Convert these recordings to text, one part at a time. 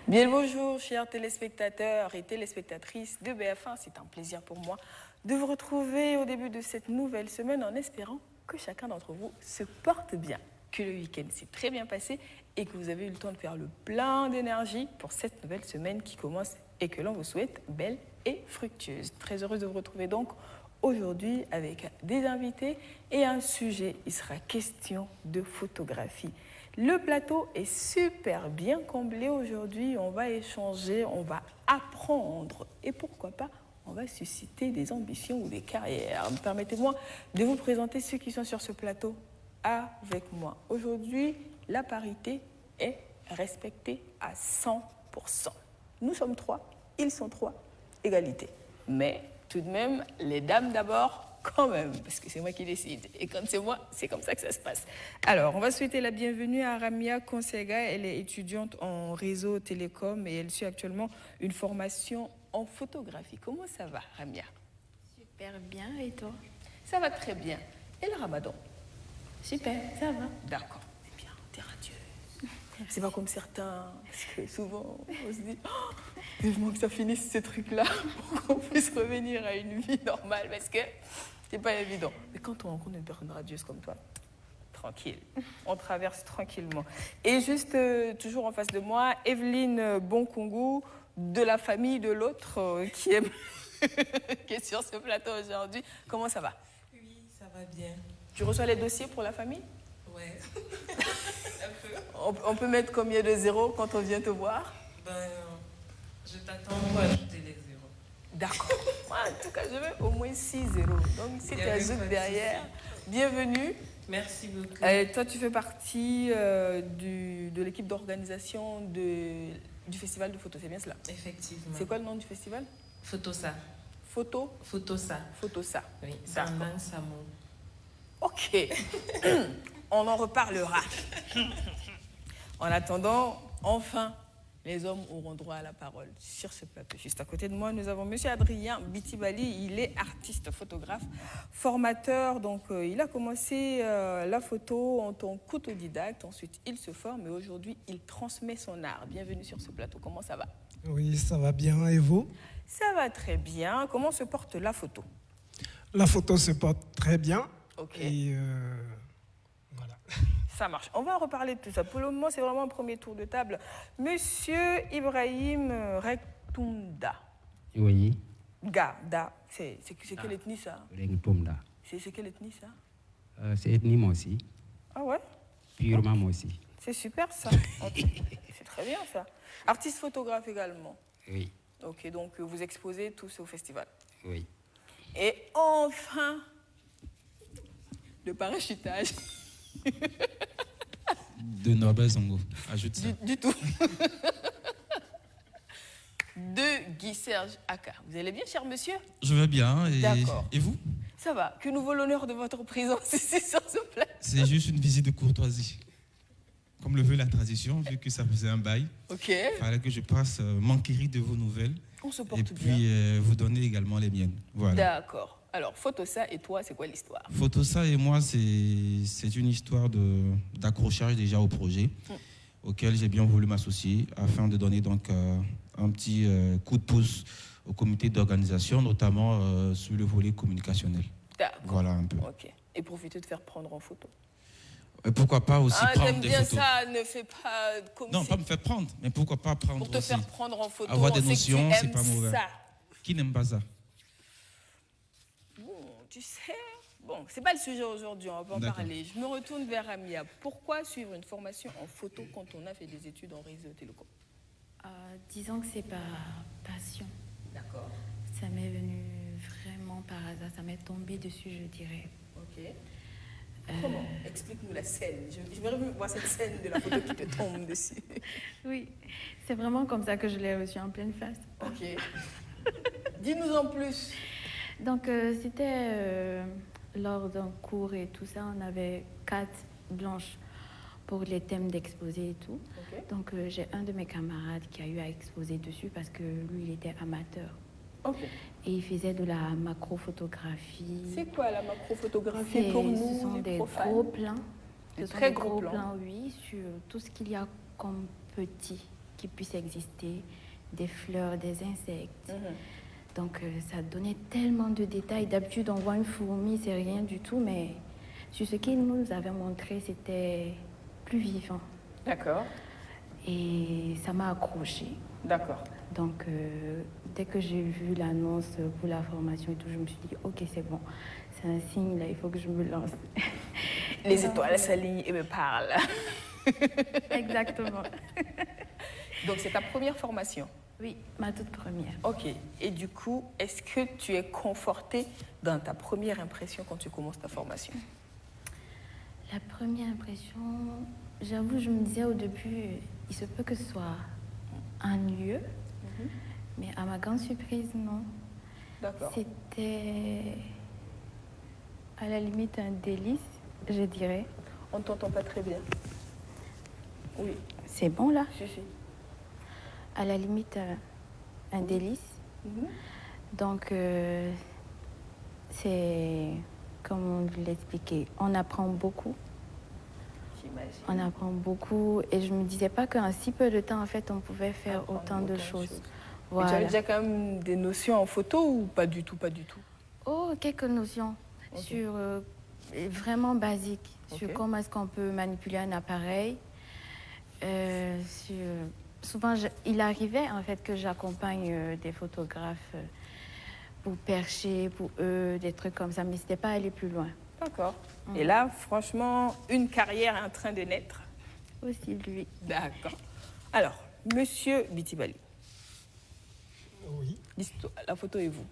Bien le bonjour, chers téléspectateurs et téléspectatrices de BF1. C'est un plaisir pour moi de vous retrouver au début de cette nouvelle semaine en espérant que chacun d'entre vous se porte bien, que le week-end s'est très bien passé et que vous avez eu le temps de faire le plein d'énergie pour cette nouvelle semaine qui commence et que l'on vous souhaite belle et fructueuse. Très heureuse de vous retrouver donc aujourd'hui avec des invités et un sujet. Il sera question de photographie. Le plateau est super bien comblé aujourd'hui. On va échanger, on va apprendre et pourquoi pas, on va susciter des ambitions ou des carrières. Permettez-moi de vous présenter ceux qui sont sur ce plateau avec moi. Aujourd'hui, la parité est respectée à 100%. Nous sommes 3, ils sont 3, égalité. Mais tout de même, les dames d'abord, quand même, parce que c'est moi qui décide. Et quand c'est moi, c'est comme ça que ça se passe. Alors, on va souhaiter la bienvenue à Ramia Consega. Elle est étudiante en réseau télécom et elle suit actuellement une formation en photographie. Comment ça va, Ramia? Super bien, et toi? Ça va très bien. Et le ramadan? Super, ça va. D'accord, c'est bien, t'es radieuse. C'est pas comme certains, parce que souvent, on se dit, oh, vivement que ça finisse ce truc-là pour qu'on puisse revenir à une vie normale, parce que c'est pas évident. Mais quand on rencontre une personne radieuse comme toi, tranquille, on traverse tranquillement. Et juste, toujours en face de moi, Evelyne Bonkongu, de la famille de l'autre, qui est sur ce plateau aujourd'hui. Comment ça va? Oui, ça va bien. Tu reçois les dossiers pour la famille? Ouais, un peu. On peut mettre combien de zéros quand on vient te voir? Je t'attends pour ajouter les zéros. D'accord. Moi, en tout cas, je veux au moins 6 zéros. Donc, si tu ajoutes derrière, bienvenue. Merci beaucoup. Toi, tu fais partie de l'équipe d'organisation du festival de photo, c'est bien cela? Effectivement. C'est quoi le nom du festival? Photosa. Photosa. Oui, c'est un langue samo. Ok. On en reparlera. En attendant, enfin, les hommes auront droit à la parole sur ce plateau. Juste à côté de moi, nous avons M. Adrien Bitibali. Il est artiste, photographe, formateur. Donc, il a commencé la photo en tant qu'autodidacte. Ensuite, il se forme et aujourd'hui, il transmet son art. Bienvenue sur ce plateau. Comment ça va? Oui, ça va bien. Et vous? Ça va très bien. Comment se porte la photo? La photo se porte très bien. Ok. Et voilà. Ça marche. On va en reparler de tout ça. Pour le moment, c'est vraiment un premier tour de table. Monsieur Ibrahim Rektounda. Oui. Da. C'est quelle ethnie ça? C'est quelle ethnie ça? C'est ethnie moi aussi. Ah ouais? Purement moi aussi. C'est super ça. Ok. C'est très bien ça. Artiste photographe également. Oui. Ok, donc vous exposez tous au festival. Oui. Et enfin, le parachutage. De Norbert Zongo, ajoute ça. Du tout. De Guy Serge Aka. Vous allez bien, cher monsieur? Je vais bien. D'accord. Et vous? Ça va. Que nous vaut l'honneur de votre présence ici sur ce plateau? C'est juste une visite de courtoisie. Comme le veut la tradition, vu que ça faisait un bail. Ok. Il fallait que je passe m'enquérir de vos nouvelles. On se porte bien. Et puis vous donner également les miennes. Voilà. D'accord. Alors, Photosa et toi, c'est quoi l'histoire? Photosa et moi, c'est une histoire d'accrochage déjà au projet, auquel j'ai bien voulu m'associer afin de donner donc un petit coup de pouce au comité d'organisation, notamment sur le volet communicationnel. D'accord. Voilà un peu. Ok. Et profiter de faire prendre en photo. Et pourquoi pas aussi prendre des bien photos. Ça, ne fais pas comme Non, si... pas me faire prendre, mais pourquoi pas prendre Pour te aussi. faire prendre en photo, Avoir on des sait notions, que tu c'est pas aimes mauvais. ça. Qui n'aime pas ça? Bon, tu sais, c'est pas le sujet aujourd'hui, on va en parler. Je me retourne vers Amia. Pourquoi suivre une formation en photo quand on a fait des études en réseau télécom? Disons que c'est par passion. D'accord. Ça m'est venu vraiment par hasard, ça m'est tombé dessus, je dirais. Ok. Comment? Explique-nous la scène. J'aimerais bien voir cette scène de la photo qui te tombe dessus. Oui, c'est vraiment comme ça que je l'ai reçu en pleine face. Ok. Dis-nous en plus. Donc, c'était lors d'un cours et tout ça, on avait 4 blanches pour les thèmes d'exposer et tout. Okay. Donc, j'ai un de mes camarades qui a eu à exposer dessus parce que lui, il était amateur. Okay. Et il faisait de la macrophotographie. C'est quoi la macrophotographie pour nous? Ce sont des gros plans. Des très gros plans. Oui, sur tout ce qu'il y a comme petit. qui puisse exister, des fleurs, des insectes. Donc ça donnait tellement de détails. D'habitude, on voit une fourmi, c'est rien du tout, mais sur ce qu'il nous avait montré, c'était plus vivant. D'accord. Et ça m'a accrochée. D'accord. Donc, dès que j'ai vu l'annonce pour la formation et tout, je me suis dit, ok, c'est bon, c'est un signe, là, il faut que je me lance. Les étoiles s'alignent et me parlent. Exactement. Donc, c'est ta première formation? Oui, ma toute première. Ok. Et du coup, est-ce que tu es confortée dans ta première impression quand tu commences ta formation? La première impression, j'avoue, je me disais au début, il se peut que ce soit ennuyeux, mais à ma grande surprise, non. D'accord. C'était à la limite un délice, je dirais. On ne t'entend pas très bien. Oui, C'est bon là? si, si. À la limite un délice. Donc, c'est, comme on vous l'expliquait, on apprend beaucoup. J'imagine. On apprend beaucoup. Et je ne me disais pas qu'en si peu de temps, en fait, on pouvait faire Apprendre autant de choses. Et tu Voilà. avais déjà quand même des notions en photo ou pas du tout, pas du tout? Oh, quelques notions Ok. sur vraiment basiques, sur Ok. comment est-ce qu'on peut manipuler un appareil. Souvent, il arrivait en fait que j'accompagne des photographes pour percher, pour eux, des trucs comme ça, mais c'était pas aller plus loin. D'accord. Et là, franchement, une carrière est en train de naître. Aussi lui. D'accord. Alors, monsieur Bitibali, Oui. la photo est vous.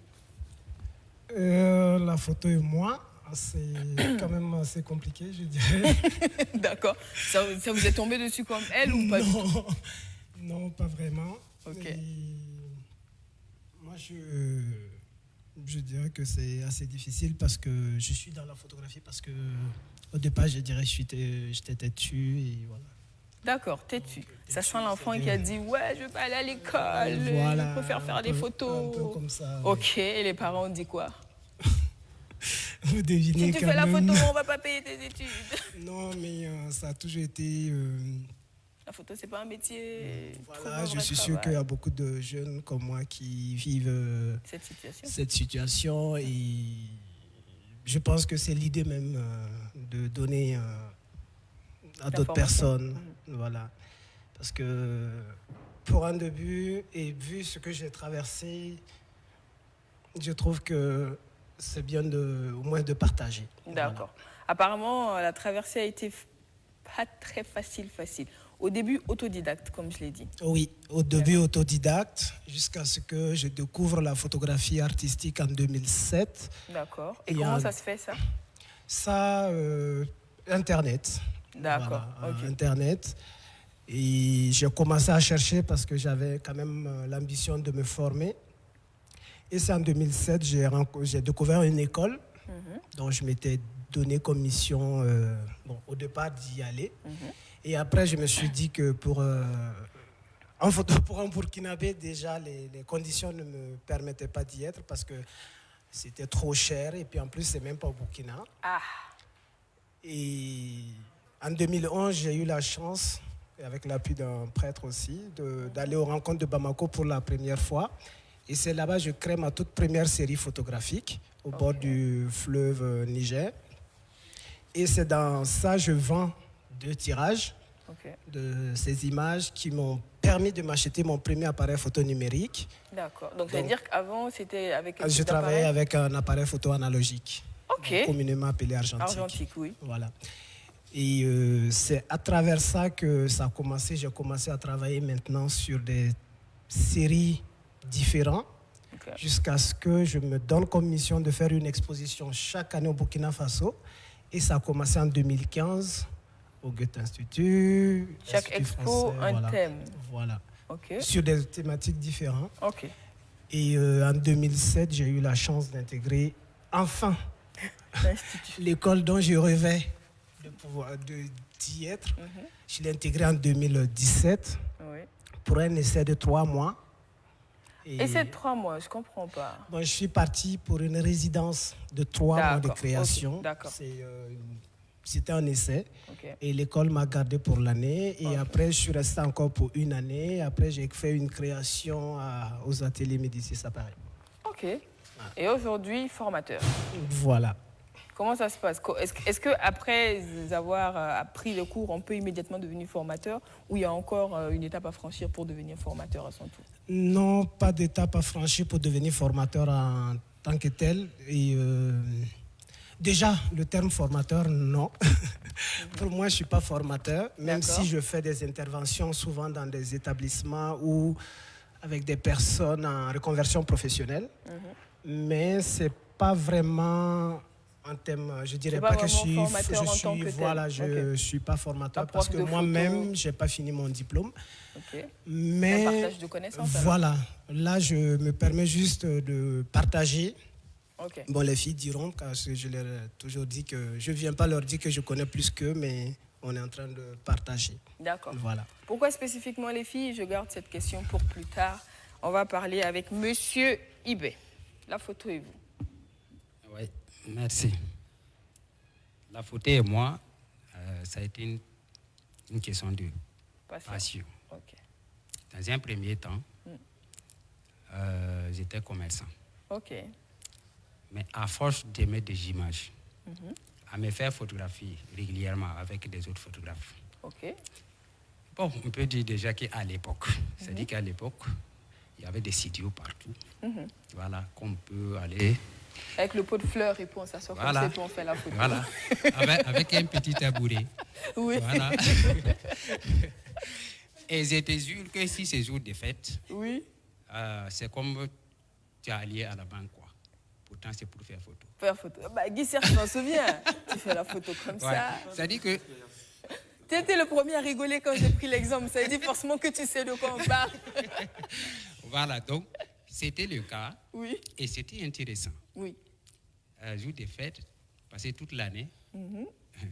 La photo et moi, c'est quand même assez compliqué, je dirais. D'accord. Ça vous est tombé dessus comme elle ou pas du tout? Non, non, pas vraiment. Ok. Et moi, je dirais que c'est assez difficile parce que je suis dans la photographie parce que au départ, je dirais j'étais têtu et voilà. D'accord, têtu. Ça sent l'enfant qui a dit ouais, je veux pas aller à l'école, Voilà, je préfère faire des photos. Un peu comme ça. Ok, et les parents ont dit quoi? Vous devinez Si tu quand fais la même. photo, on va pas payer tes études. Non, mais ça a toujours été. La photo, c'est pas un métier. Voilà, trouve un je vrai suis sûr travail. qu'il y a beaucoup de jeunes comme moi qui vivent Cette situation. cette situation et je pense que c'est l'idée même de donner à d'autres L'information. personnes. Voilà. Parce que pour un début, et vu ce que j'ai traversé, je trouve que c'est bien au moins de partager. D'accord. Apparemment, la traversée a été pas très facile. Au début, autodidacte, comme je l'ai dit. Oui, au début autodidacte, jusqu'à ce que je découvre la photographie artistique en 2007. D'accord. Et Il y comment a- ça se fait, ça? Ça, Internet. D'accord. Voilà, Ok. Internet. Et j'ai commencé à chercher parce que j'avais quand même l'ambition de me former. Et c'est en 2007, j'ai découvert une école dont je m'étais donné comme mission, au départ, d'y aller. Et après, je me suis dit que pour un Burkinabé, déjà, les conditions ne me permettaient pas d'y être parce que c'était trop cher. Et puis en plus, c'est même pas au Burkina. Ah, Et en 2011, j'ai eu la chance, et avec l'appui d'un prêtre aussi, d'aller aux rencontres de Bamako pour la première fois. Et c'est là-bas que je crée ma toute première série photographique au bord du fleuve Niger. Et c'est dans ça je vends 2 tirages ok. de ces images qui m'ont permis de m'acheter mon premier appareil photo numérique. D'accord. Donc, ça veut Donc- dire qu'avant, c'était avec quel Je type travaillais d'appareil? avec un appareil photo analogique, Ok. communément appelé argentique. Argentique, oui. Voilà. Et c'est à travers ça que ça a commencé. J'ai commencé à travailler maintenant sur des séries différentes Ok. jusqu'à ce que je me donne comme mission de faire une exposition chaque année au Burkina Faso. Et ça a commencé en 2015 au Goethe Institut. Chaque Institut expo, français, un voilà. thème. Voilà. Ok. Sur des thématiques différentes. Ok. Et en 2007, j'ai eu la chance d'intégrer enfin L'Institut. l'école dont je rêvais d'y être. Je l'ai intégré en 2017 Oui. pour un essai de 3 mois. Et c'est 3 mois, je comprends pas. Bon, je suis parti pour une résidence de 3 mois de D'accord, création. ok, d'accord. C'est c'était un essai. Ok. Et l'école m'a gardé pour l'année. Et après, je suis resté encore pour une année. Après, j'ai fait une création aux ateliers Médicis à Paris. Ok. Et aujourd'hui, formateur. Voilà. Comment ça se passe? Est-ce qu'après avoir appris le cours, on peut immédiatement devenir formateur ou il y a encore une étape à franchir pour devenir formateur à son tour? Non, pas d'étape à franchir pour devenir formateur en tant que tel. Et déjà, le terme formateur, non. Pour moi, je ne suis pas formateur, même si je fais des interventions souvent dans des établissements ou avec des personnes en reconversion professionnelle. Mais ce n'est pas vraiment un thème, je dirais pas que je suis pas formateur parce que moi-même, je n'ai pas fini mon diplôme. Okay. Mais un partage de connaissances. Voilà, là, je me permets juste de partager. Okay. Bon, les filles diront, parce que je leur ai toujours dit que je ne viens pas leur dire que je connais plus qu'eux, mais on est en train de partager. D'accord. Voilà. Pourquoi spécifiquement les filles? Je garde cette question pour plus tard. On va parler avec Monsieur Ibé. La photo est vous. Oui, merci. La photo et moi, ça a été une question de passion. Okay. Dans un premier temps, j'étais commerçant. Ok. Mais à force d'aimer des images, à me faire photographier régulièrement avec des autres photographes. Ok. Bon, on peut dire déjà qu'à l'époque, c'est-à-dire qu'à l'époque, il y avait des studios partout. Voilà, qu'on peut aller. Avec le pot de fleurs et puis on s'assoit comme ça et puis on fait la photo. Voilà, avec un petit tabouret. Oui. Voilà. Et j'étais sûr que si c'est jour de fête, oui. C'est comme tu es allé à la banque, quoi. Pourtant, c'est pour faire photo. Faire photo. Bah, Guy Serge, je m'en souviens. Tu fais la photo comme ça. Ça dit que... Tu étais le premier à rigoler quand j'ai pris l'exemple. Ça veut dire forcément que tu sais de quoi on parle. Voilà, donc, c'était le cas. Oui. Et c'était intéressant. Oui. Jour de fête, passer toute l'année,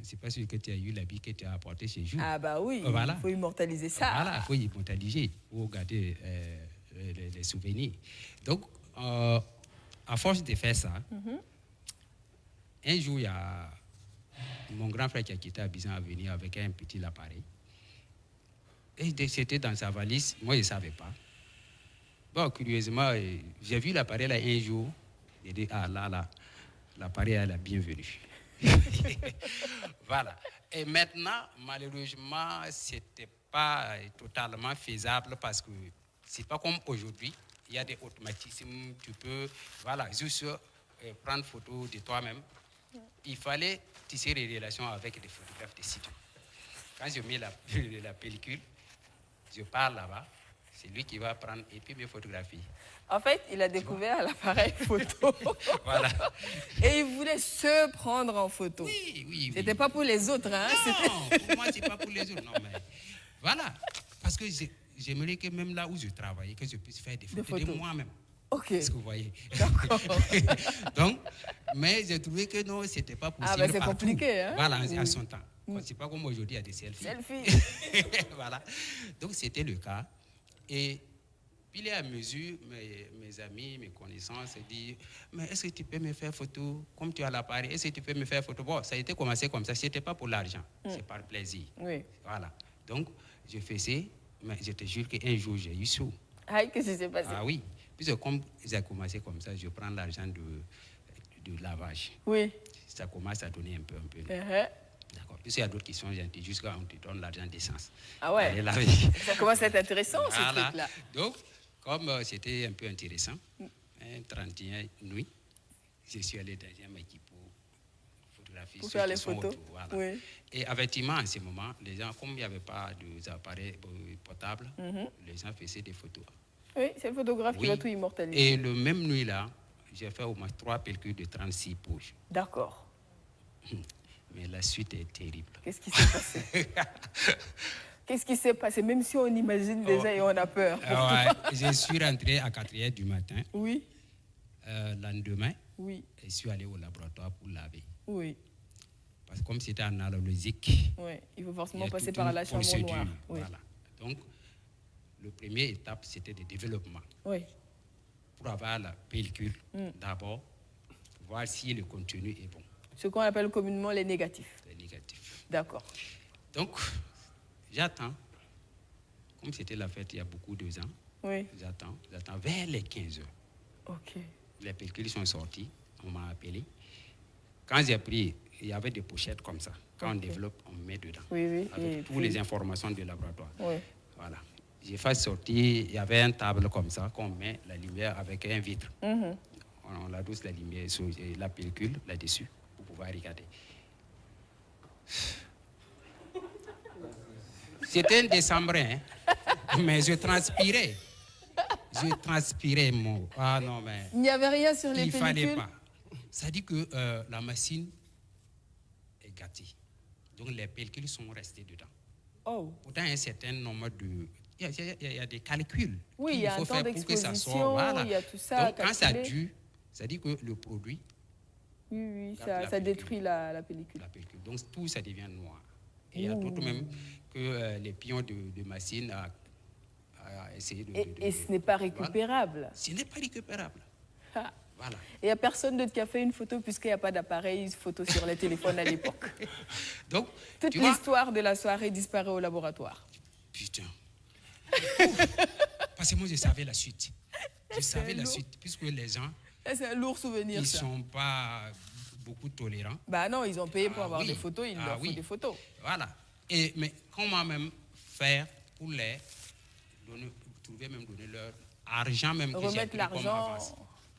c'est pas sûr que tu as eu l'habit que tu as apporté chez Jour. Ah bah oui, voilà. Il faut immortaliser ça. Voilà, il faut immortaliser pour garder les souvenirs. Donc, à force de faire ça, un jour, il y a mon grand frère qui a quitté Abidjan à venir avec un petit appareil. Et c'était dans sa valise. Moi, je ne savais pas. Bon, curieusement, j'ai vu l'appareil là un jour. J'ai dit, ah là, l'appareil est la bienvenue. Voilà. Et maintenant, malheureusement, ce n'était pas totalement faisable parce que ce n'est pas comme aujourd'hui. Il y a des automatismes. Tu peux, voilà, juste prendre photo de toi-même. Il fallait tisser des relations avec des photographes de studio. Quand je mets la pellicule, je pars là-bas, c'est lui qui va prendre et puis me photographier. En fait, il a découvert l'appareil photo. Voilà. Et il voulait se prendre en photo. Oui. C'était pas pour les autres, hein? Non, pour moi, c'est pas pour les autres. Non, mais voilà. Parce que j'aimerais que même là où je travaille, que je puisse faire des photos de moi-même. Ok. Est-ce que vous voyez? D'accord. Donc, mais j'ai trouvé que non, c'était pas possible. Ah, ben c'est compliqué, hein? Voilà, à son temps. C'est pas comme aujourd'hui, il y a des selfies. Voilà. Donc, c'était le cas. Et puis, à mesure, mes amis, mes connaissances disent, mais est-ce que tu peux me faire photo comme tu as l'appareil? Est-ce que tu peux me faire photo? Bon, ça a été commencé comme ça. Ce n'était pas pour l'argent, c'est par plaisir. Oui. Voilà. Donc, je faisais, mais je te jure qu'un jour, j'ai eu chaud. Ah, qu'est-ce qui s'est passé? Ah oui. Puisque comme j'ai commencé comme ça, je prends l'argent de lavage. Oui. Ça commence à donner un peu. D'accord. Puisqu'il y a d'autres qui sont gentils, jusqu'à on te donne l'argent d'essence. Ah ouais. Ça commence à être intéressant, ce truc-là. Donc, comme c'était un peu intéressant, un 31 nuit, je suis allé dans un équipe pour photographier. Pour faire les photos. Autour, voilà. Oui. Et effectivement, en ce moment, les gens, comme il n'y avait pas d'appareils portables, les gens faisaient des photos. Oui, c'est le photographe qui va tout immortaliser. Et le même nuit-là, j'ai fait au moins 3 pellicules de 36 pouces. D'accord. Mais la suite est terrible. Qu'est-ce qui s'est passé? Qu'est-ce qui s'est passé? Même si on imagine déjà et on a peur. Je suis rentré à 4h du matin. Oui. Le lendemain, oui. Je suis allé au laboratoire pour laver. Oui. Parce que comme c'était en analogique, il faut forcément passer par la chambre noire. Oui. Voilà. Donc, la première étape, c'était le développement. Oui. Pour avoir la pellicule, d'abord, voir si le contenu est bon. Ce qu'on appelle communément les négatifs. Les négatifs. D'accord. Donc, j'attends. Comme c'était la fête il y a beaucoup de ans, Oui. j'attends vers les 15 heures. Ok. Les pellicules sont sorties, on m'a appelé. Quand j'ai pris, il y avait des pochettes comme ça. Quand on développe, on met dedans. Oui, oui. Avec Et toutes puis- les informations du laboratoire. Oui. Voilà. J'ai fait sortir, il y avait une table comme ça, qu'on met la lumière avec un vitre. Mhm. On adosse la lumière sur la pellicule là-dessus pour pouvoir regarder. C'était un décembre, hein, mais je transpirais. Mon. Ah non, mais. Il n'y avait rien sur les Il ne fallait pellicules. pas. Ça dit que la machine est gâtée. Donc les pellicules sont restées dedans. Oh. Pourtant, un certain nombre de. Il y a des calculs. Oui, qu'il il y a faut un temps faire pour que ça d'exposition, sorte. Voilà. il y a tout ça à Donc quand ça calculer. dure, ça dit que le produit, Oui, oui, Garde la ça pellicule. détruit la pellicule. la pellicule, donc tout ça devient noir. Et il y a d'autres même que les pions de machine à essayer de. Et ce n'est pas récupérable. Ce n'est pas récupérable. Ah. Voilà. Et il n'y a personne d'autre qui a fait une photo puisqu'il n'y a pas d'appareil photo sur les téléphones à l'époque. Donc, Toute tu vois, l'histoire de la soirée disparaît au laboratoire. putain. Parce que moi, je savais la suite. Je savais la lourd. suite, puisque les gens, Et c'est un lourd souvenir, ils ne ça. sont pas beaucoup tolérants. Bah non, ils ont payé pour Ah avoir oui. des photos, il Ah leur faut oui. des photos. Voilà. Mais comment même faire pour les donner, donner leur argent même que j'ai Remettre pris comme l'argent. avance.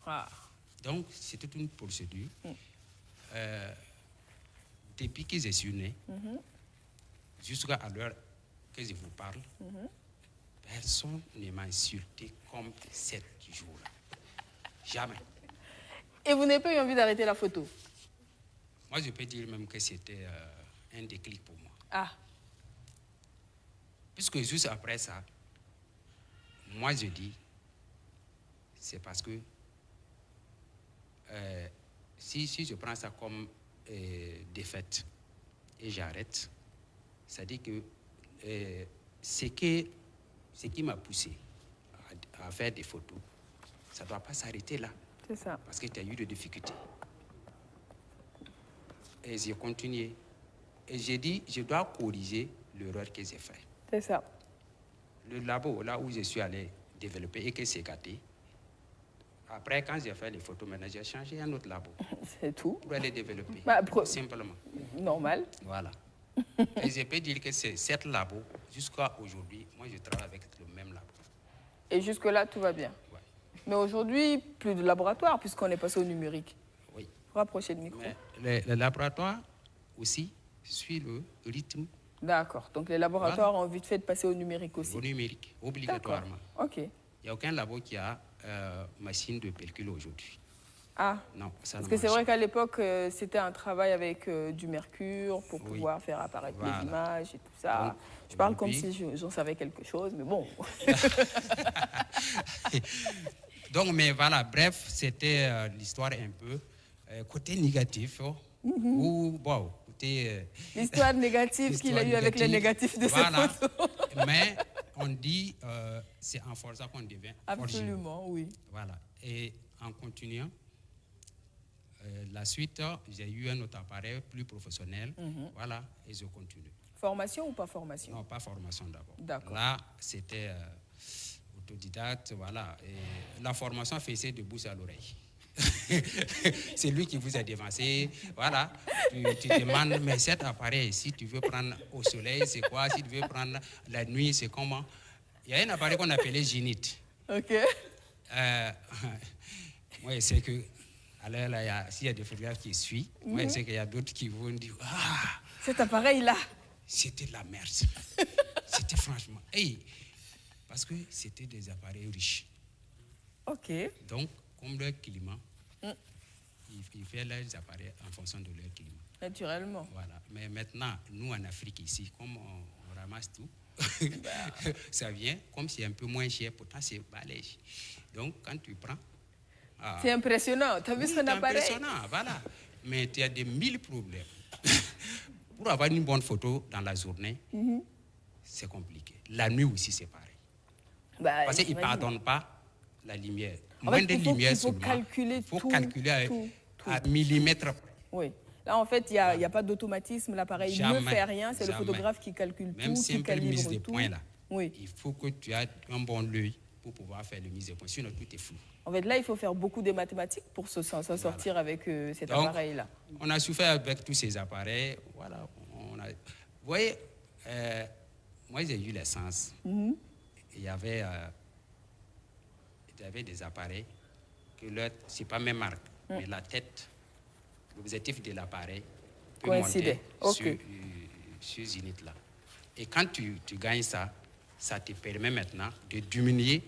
Ah. Donc, c'était une procédure. Mm. Depuis que je suis né, Mhm. jusqu'à l'heure que je vous parle, Mhm. personne ne m'a insulté comme cet jour-là. Jamais. Et vous n'avez pas eu envie d'arrêter la photo? Moi, je peux dire même que c'était un déclic pour moi. Ah. Puisque juste après ça, moi, je dis, c'est parce que si je prends ça comme défaite et j'arrête, ça dit que ce qui m'a poussé à faire des photos, ça ne doit pas s'arrêter là, C'est ça. parce que tu as eu des difficultés. Et j'ai continué. Et j'ai dit, je dois corriger l'erreur que j'ai faite. C'est ça. Le labo, là où je suis allé développer et que c'est gâté, après, quand j'ai fait les photos, maintenant, j'ai changé un autre labo C'est tout. pour aller développer. Bah, Simplement. Normal. Voilà. Et je peux dire que c'est cet labo, jusqu'à aujourd'hui, moi, je travaille avec le même labo. Et jusque-là, tout va bien. Ouais. Mais aujourd'hui, plus de laboratoire puisqu'on est passé au numérique. Oui. Rapprochez le micro. Mais le laboratoire aussi suit le rythme D'accord. Donc les laboratoires ont vite fait de passer au numérique aussi. au numérique, obligatoirement. Ok. Il n'y a aucun labo qui a machine de pellicule aujourd'hui. Ah. Non, ça Parce ne que c'est marche vrai qu'à l'époque, c'était un travail avec du mercure pour Oui. pouvoir faire apparaître Voilà. les images et tout ça. Donc, Je parle comme aujourd'hui- si j'en savais quelque chose, mais bon. Donc, mais voilà, bref, c'était l'histoire un peu côté négatif, ou bon, côté L'histoire négative qu'il a histoire eue avec les négative. négatifs de Voilà. ces photos. Mais on dit, c'est en forçant qu'on devient forgeron. Absolument, oui. Voilà. Et en continuant, la suite, j'ai eu un autre appareil plus professionnel. Voilà, et je continue. Formation ou pas formation? Non, pas formation d'abord. D'accord. Là, c'était autodidacte, voilà. Et la formation faisait de bouche à l'oreille. C'est lui qui vous a devancé. Voilà. Tu demandes, mais cet appareil, si tu veux prendre au soleil, c'est quoi? Si tu veux prendre la nuit, c'est comment? Il y a un appareil qu'on appelait Ginite. Ok. Moi, je sais que, alors là, s'il y a des photographes qui suivent, moi, je sais qu'il y a d'autres qui vont dire, ah, Cet appareil-là. c'était de la merde. C'était franchement. Hey, parce que c'était des appareils riches. Ok. Donc, comme leur climat, ils font leurs appareils en fonction de leur climat. Naturellement. Voilà. Mais maintenant, nous en Afrique ici, comme on ramasse tout, ça vient, comme c'est un peu moins cher, pourtant c'est balèze. Donc, quand tu prends. C'est impressionnant. Tu as vu oui, son c'est appareil? impressionnant, voilà. Mais tu as des 1000 problèmes. Pour avoir une bonne photo dans la journée, c'est compliqué. La nuit aussi, c'est pareil. Bah, Parce qu'ils ne j'imagine. pardonnent pas la lumière. En Moins fait, de il faut lumière calculer seulement. Il faut tout, calculer tout. à millimètre près. Oui. Là, en fait, il n'y a pas d'automatisme. L'appareil ne Jamais, fait rien. C'est le jamais. photographe qui calcule Même tout, si qui un peu de mise calibre de tout. points là, Oui. il faut que tu aies un bon œil pour pouvoir faire le mise de points. Sinon, tout est flou. En fait, là, il faut faire beaucoup de mathématiques pour s'en sortir avec cet Donc, appareil-là. On a souffert avec tous ces appareils. Voilà. Vous voyez, moi, j'ai eu l'essence. Il y avait des appareils que ce n'est pas même marque, mais la tête, l'objectif de l'appareil peut Coïncidait. monter sur Zénith là. Et quand tu gagnes ça, ça te permet maintenant de diminuer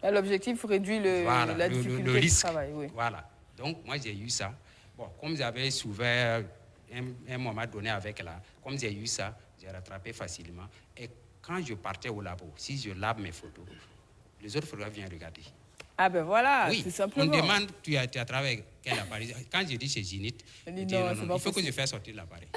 L'objectif réduit la difficulté le risque. du travail. Oui. Voilà. Donc, moi, j'ai eu ça. Bon, comme j'avais souffert un moment donné avec là, comme j'ai eu ça, j'ai rattrapé facilement. Et quand je partais au labo, si je lave mes photos, les autres photographes viennent regarder. Ah ben voilà, Oui, tout simplement. on demande, tu as travaillé avec quel appareil? Quand je dis chez Zénith, Il je dit dis non, non, c'est non, pas il faut que possible. je fasse sortir l'appareil.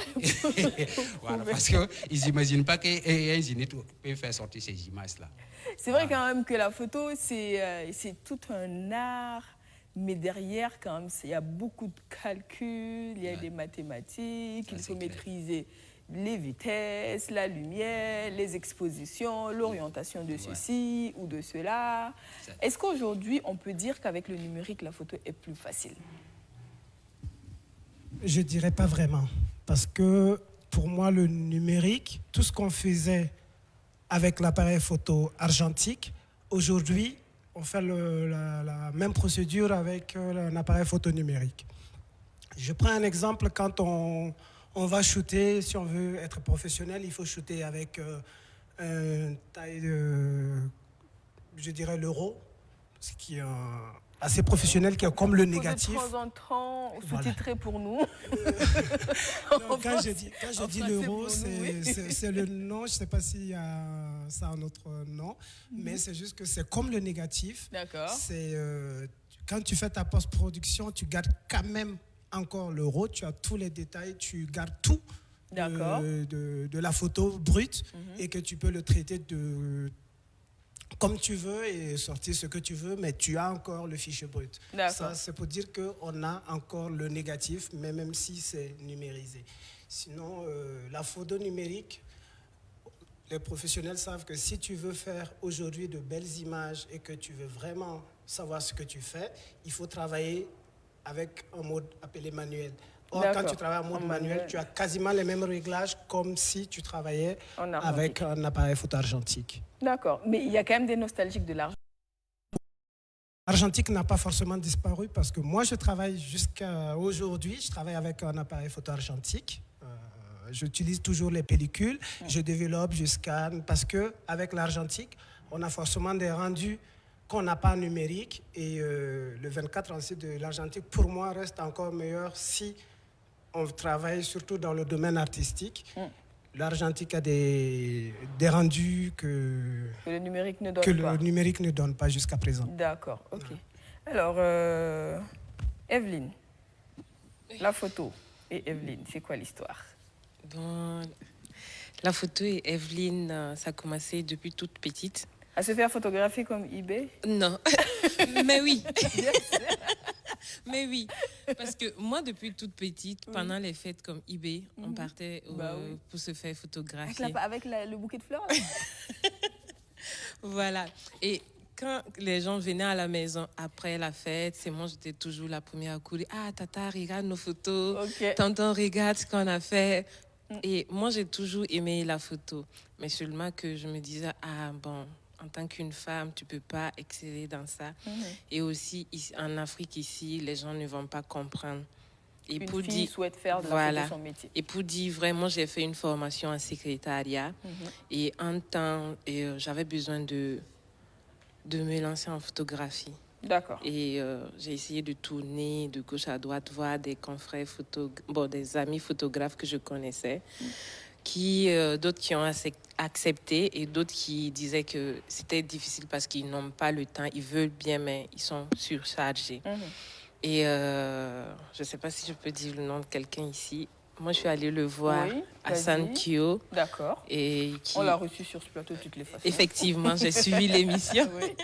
Voilà, parce qu'ils n'imaginent pas qu'un Zénith peut faire sortir ces images-là. C'est vrai quand même que la photo, c'est tout un art, mais derrière, quand même, il y a beaucoup de calculs, il y a des mathématiques, il faut maîtriser les vitesses, la lumière, les expositions, l'orientation de ceci ou de cela. Est-ce qu'aujourd'hui, on peut dire qu'avec le numérique, la photo est plus facile? Je ne dirais pas vraiment. Parce que pour moi, le numérique, tout ce qu'on faisait avec l'appareil photo argentique, aujourd'hui, on fait la même procédure avec un appareil photo numérique. Je prends un exemple, quand on va shooter, si on veut être professionnel, il faut shooter avec une taille de, je dirais, l'euro, ce qui est assez professionnel, qui est comme le négatif. De temps en temps, sous-titré pour nous. Non, quand je dis l'euro, c'est le nom, je ne sais pas s'il y a ça un autre nom, mais c'est juste que c'est comme le négatif. D'accord. Quand tu fais ta post-production, tu gardes quand même encore l'euro, tu as tous les détails, tu gardes tout de la photo brute et que tu peux le traiter comme tu veux et sortir ce que tu veux, mais tu as encore le fichier brut. Ça, c'est pour dire qu'on a encore le négatif, mais même si c'est numérisé. Sinon, la photo numérique, les professionnels savent que si tu veux faire aujourd'hui de belles images et que tu veux vraiment savoir ce que tu fais, il faut travailler avec un mode appelé manuel. Or, quand tu travailles en mode manuel, tu as quasiment les mêmes réglages comme si tu travaillais avec un appareil photo argentique. D'accord, mais il y a quand même des nostalgiques de l'argent. L'argentique n'a pas forcément disparu parce que moi, je travaille jusqu'à aujourd'hui, je travaille avec un appareil photo argentique. J'utilise toujours les pellicules, je développe, je scanne, parce qu'avec l'argentique, on a forcément des rendus qu'on n'a pas numérique et le 24-36 de l'argentique, pour moi, reste encore meilleur si on travaille surtout dans le domaine artistique. L'argentique a des rendus que le numérique ne donne pas jusqu'à présent. D'accord, ok. Alors, Evelyne, la photo et Evelyne, c'est quoi l'histoire? Bon, la photo et Evelyne, ça a commencé depuis toute petite. À se faire photographier comme eBay? Non, mais oui. Mais oui, parce que moi, depuis toute petite, pendant les fêtes comme eBay, on partait pour se faire photographier. Avec le bouquet de fleurs là? Voilà. Et quand les gens venaient à la maison après la fête, c'est moi, j'étais toujours la première à courir. Ah, tata, regarde nos photos. Okay. Tonton, regarde ce qu'on a fait. Et moi, j'ai toujours aimé la photo. Mais seulement que je me disais, ah bon, en tant qu'une femme, tu ne peux pas exceller dans ça. Et aussi, en Afrique, ici, les gens ne vont pas comprendre. Et une fille souhaite faire de la photo son métier. Et pour dire, vraiment, j'ai fait une formation en secrétariat. Et en temps, j'avais besoin de me lancer en photographie. D'accord. Et j'ai essayé de tourner de gauche à droite, voir des confrères des amis photographes que je connaissais. D'autres qui ont accepté et d'autres qui disaient que c'était difficile parce qu'ils n'ont pas le temps, ils veulent bien, mais ils sont surchargés. Et je ne sais pas si je peux dire le nom de quelqu'un ici. moi, je suis allée le voir Oui, à San vas-y. Kyo. D'accord. Et qui, On l'a reçu sur ce plateau de toutes les façons. effectivement, j'ai suivi l'émission. Oui.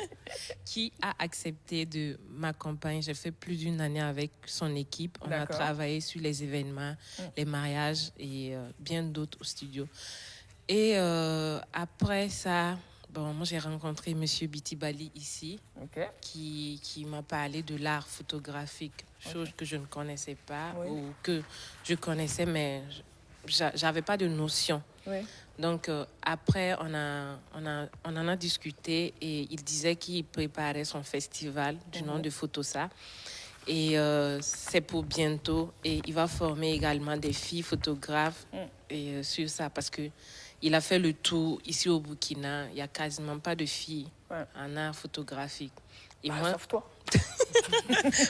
Qui a accepté de m'accompagner. J'ai fait plus d'une année avec son équipe. On a D'accord. travaillé sur les événements, les mariages et bien d'autres au studio. Et après ça, bon, moi j'ai rencontré Monsieur Bitibali ici, Ok. qui m'a parlé de l'art photographique, chose que je ne connaissais pas Oui. ou que je connaissais, mais j'avais pas de notion. Oui. Donc après, on en a discuté et il disait qu'il préparait son festival du nom de Photosa. Et c'est pour bientôt. Et il va former également des filles photographes et, sur ça parce que il a fait le tour ici au Burkina. Il n'y a quasiment pas de filles en art photographique. Et moi, Sauf toi.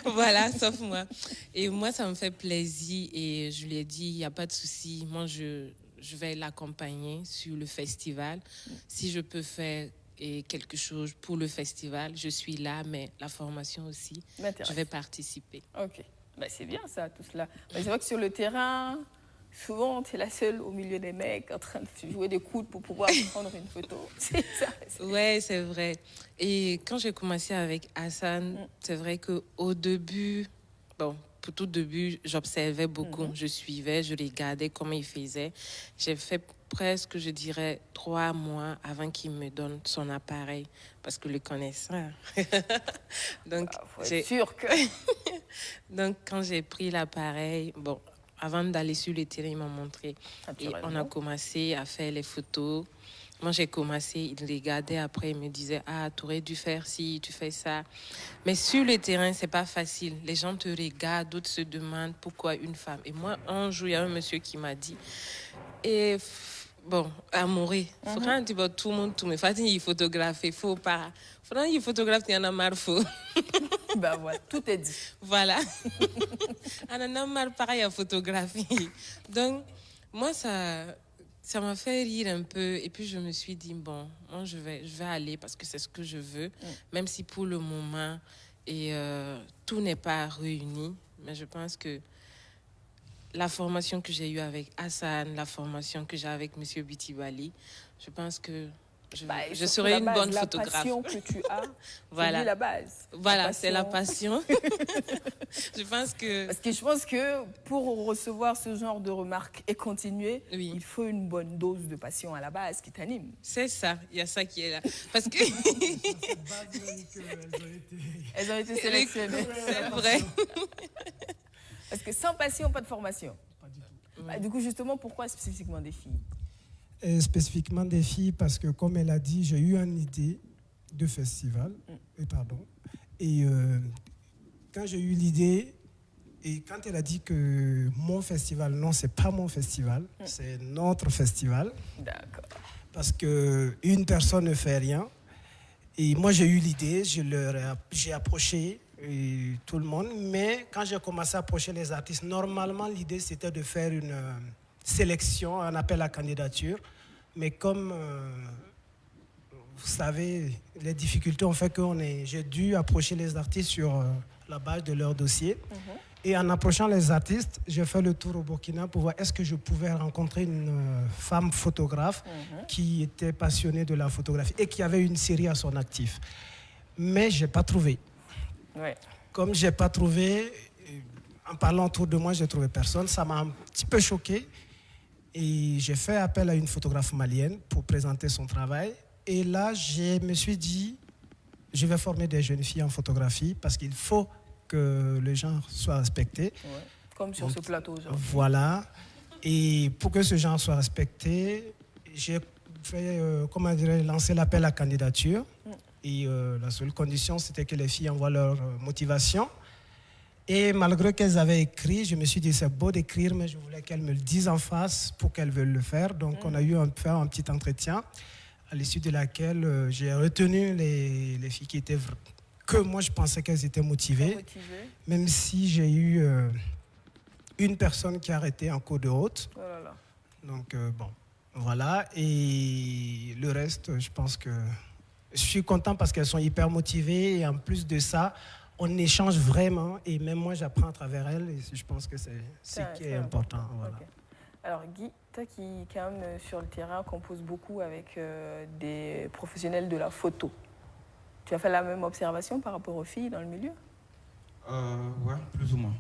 voilà, sauf moi. Et moi, ça me fait plaisir et je lui ai dit, il n'y a pas de souci. Moi, je vais l'accompagner sur le festival. Si je peux faire quelque chose pour le festival, je suis là, mais la formation aussi, je vais participer. Ok. Ben, c'est bien ça, tout cela. Mais c'est vrai que sur le terrain, souvent, tu es la seule au milieu des mecs en train de jouer des coudes pour pouvoir prendre une photo. C'est ça. Ouais, c'est vrai. Et quand j'ai commencé avec Hassan, c'est vrai qu'au début, bon, pour tout début, j'observais beaucoup. Je suivais, je regardais comment il faisait. J'ai fait presque, je dirais, 3 mois avant qu'il me donne son appareil, parce que le connaissant. Donc, Faut être sûr que... Donc, quand j'ai pris l'appareil, bon, avant d'aller sur le terrain, il m'a montré. Et on a commencé à faire les photos. Moi, j'ai commencé, il regardait après, il me disait, ah, tu aurais dû faire ci, tu fais ça. Mais sur le terrain, c'est pas facile. Les gens te regardent, d'autres se demandent pourquoi une femme. Et moi, un jour, il y a un monsieur qui m'a dit, bon, à mourir. Faut quand tu vois tout le monde, tout le monde. Faut il photographe, faut pas. Faut quand il photographe, il y en a marre, faut. Ben voilà, tout est dit. Voilà. On en a marre, pareil, à photographier. Donc, moi, ça m'a fait rire un peu. Et puis, je me suis dit, bon, moi, je vais aller parce que c'est ce que je veux. Même si pour le moment, tout n'est pas réuni. Mais je pense que la formation que j'ai eue avec Hassan, la formation que j'ai avec M. Bitibali, je pense que je serai une bonne photographe. La passion que tu as, voilà. c'est la base. Voilà, c'est la passion. Je pense que... Parce que je pense que pour recevoir ce genre de remarques et continuer, oui, il faut une bonne dose de passion à la base qui t'anime. C'est ça, il y a ça qui est là. Parce que... Elles ont été sélectionnées. C'est vrai. Parce que sans passion, pas de formation. Pas du tout. Bah, du coup, justement, pourquoi spécifiquement des filles? Spécifiquement des filles, parce que comme elle a dit, j'ai eu une idée de festival. Et quand j'ai eu l'idée, et quand elle a dit que mon festival, non, c'est pas mon festival, c'est notre festival. D'accord. Parce qu'une personne ne fait rien. Et moi, j'ai eu l'idée, j'ai approché tout le monde. Mais quand j'ai commencé à approcher les artistes, normalement, l'idée, c'était de faire une sélection, un appel à candidature. Mais comme, vous savez, les difficultés ont fait que j'ai dû approcher les artistes sur la base de leur dossier. Et en approchant les artistes, j'ai fait le tour au Burkina pour voir est-ce que je pouvais rencontrer une femme photographe qui était passionnée de la photographie et qui avait une série à son actif. Mais je n'ai pas trouvé. Ouais. Comme je n'ai pas trouvé, en parlant autour de moi, je n'ai trouvé personne. Ça m'a un petit peu choqué. Et j'ai fait appel à une photographe malienne pour présenter son travail. Et là, je me suis dit, je vais former des jeunes filles en photographie parce qu'il faut que le genre soit respecté. Ouais. Comme sur ce plateau aujourd'hui. Voilà. Et pour que ce genre soit respecté, j'ai fait, lancer l'appel à candidature. Et la seule condition, c'était que les filles envoient leur motivation. Et malgré qu'elles avaient écrit, je me suis dit, c'est beau d'écrire, mais je voulais qu'elles me le disent en face pour qu'elles veuillent le faire. Donc, on a eu faire un petit entretien, à l'issue de laquelle j'ai retenu les filles qui étaient... que moi, je pensais qu'elles étaient motivées. Même si j'ai eu une personne qui a arrêté en cours de route. Oh là là. Donc, bon, voilà. Et le reste, je pense que... Je suis content parce qu'elles sont hyper motivées. Et en plus de ça, on échange vraiment et même moi j'apprends à travers elle et je pense que c'est ce qui est important. Voilà. Ok. Alors Guy, toi qui quand même sur le terrain compose beaucoup avec des professionnels de la photo, tu as fait la même observation par rapport aux filles dans le milieu? Ouais, plus ou moins.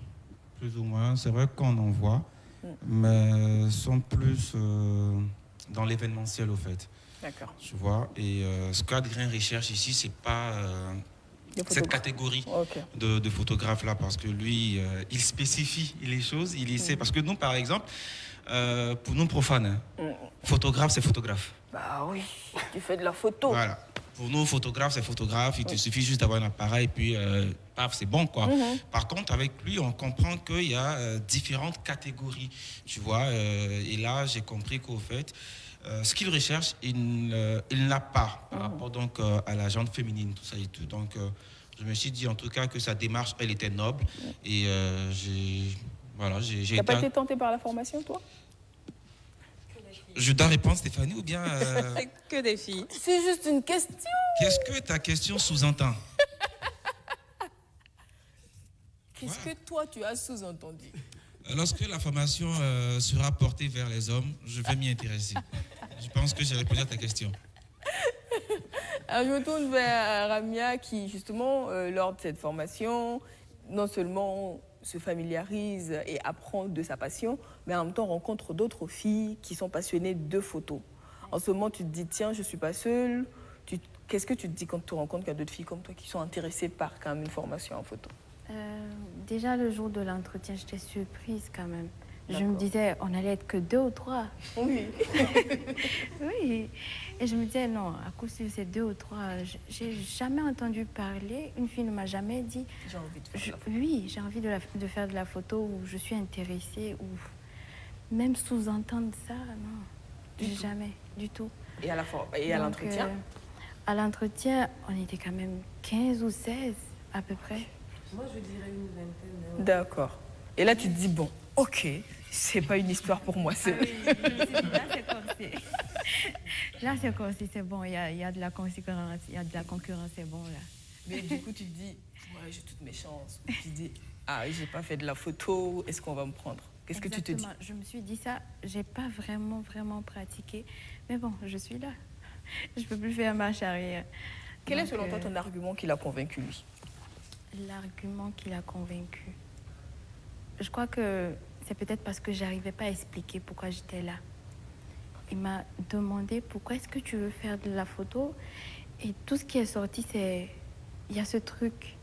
Plus ou moins. C'est vrai qu'on en voit, mais sont plus dans l'événementiel au fait. D'accord. Tu vois. Et ce qu'Adrien recherche ici, c'est pas cette catégorie de photographes là, parce que lui, il spécifie les choses, il essaie. Parce que nous, par exemple, pour nous profanes, photographe, c'est photographe. Bah oui, tu fais de la photo. Voilà. Pour nous, photographe, c'est photographe. Il te suffit juste d'avoir un appareil, puis paf, c'est bon, quoi. Par contre, avec lui, on comprend qu'il y a différentes catégories, tu vois. Et là, j'ai compris qu'au fait, ce qu'il recherche, il ne l'a pas par rapport donc à la gente féminine, tout ça et tout. Donc, je me suis dit en tout cas que sa démarche, elle était noble. Et j'ai T'as pas été tenté par la formation, toi? Je dois répondre, Stéphanie, ou bien... Que des filles. C'est juste une question. Qu'est-ce que ta question sous-entend? Qu'est-ce que toi, tu as sous-entendu? Lorsque la formation sera portée vers les hommes, je vais m'y intéresser. Je pense que j'ai répondu à ta question. Alors, je me tourne vers Ramia qui, justement, lors de cette formation, non seulement se familiarise et apprend de sa passion, mais en même temps rencontre d'autres filles qui sont passionnées de photos. En ce moment, tu te dis, tiens, je ne suis pas seule. Qu'est-ce que tu te dis quand tu rencontres qu'il y a d'autres filles comme toi qui sont intéressées par quand même une formation en photo? Déjà, le jour de l'entretien, j'étais surprise quand même. Je me disais, on allait être que 2 ou 3. Oui. Oui. Et je me disais, non, à coup sûr, c'est 2 ou 3. J'ai jamais entendu parler. Une fille ne m'a jamais dit. J'ai envie de faire de la photo. Oui, j'ai envie de faire de la photo ou je suis intéressée ou même sous-entendre ça, non. Jamais, du tout. Et à l'entretien? À l'entretien, on était quand même 15 ou 16 à peu près. Moi, je dirais une vingtaine. D'accord. Et là, tu te dis, bon, ok, c'est pas une histoire pour moi. Ah oui, là, c'est corsé. Là, c'est corsé, c'est bon. Il y a de la concurrence, c'est bon, là. Mais du coup, tu te dis, ouais, j'ai toutes mes chances. Ou tu te dis, ah, j'ai pas fait de la photo, est-ce qu'on va me prendre? Qu'est-ce que tu te dis? Je me suis dit ça, j'ai pas vraiment pratiqué. Mais bon, je suis là. Je peux plus faire marche arrière. Quel est selon toi ton argument qui l'a convaincu, lui? L'argument qui l'a convaincu. Je crois que c'est peut-être parce que j'arrivais pas à expliquer pourquoi j'étais là. Il m'a demandé pourquoi est-ce que tu veux faire de la photo, et tout ce qui est sorti, c'est il y a ce truc.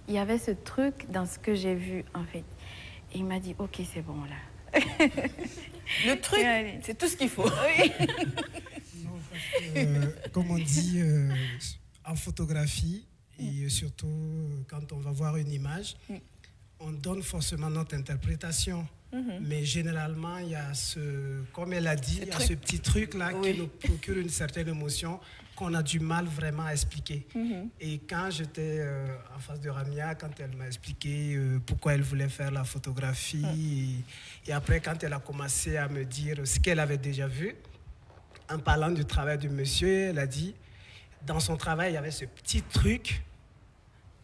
Il y avait ce truc dans ce que j'ai vu en fait. Et il m'a dit ok, c'est bon là. Le truc, c'est tout ce qu'il faut. Oui. Non, parce que, comme on dit en photographie, et surtout quand on va voir une image, on donne forcément notre interprétation. Mais généralement, il y a comme elle a dit, il y a ce petit truc-là qui nous procure une certaine émotion qu'on a du mal vraiment à expliquer. Et quand j'étais en face de Ramia, quand elle m'a expliqué pourquoi elle voulait faire la photographie, et après quand elle a commencé à me dire ce qu'elle avait déjà vu, en parlant du travail du monsieur, elle a dit, dans son travail, il y avait ce petit truc.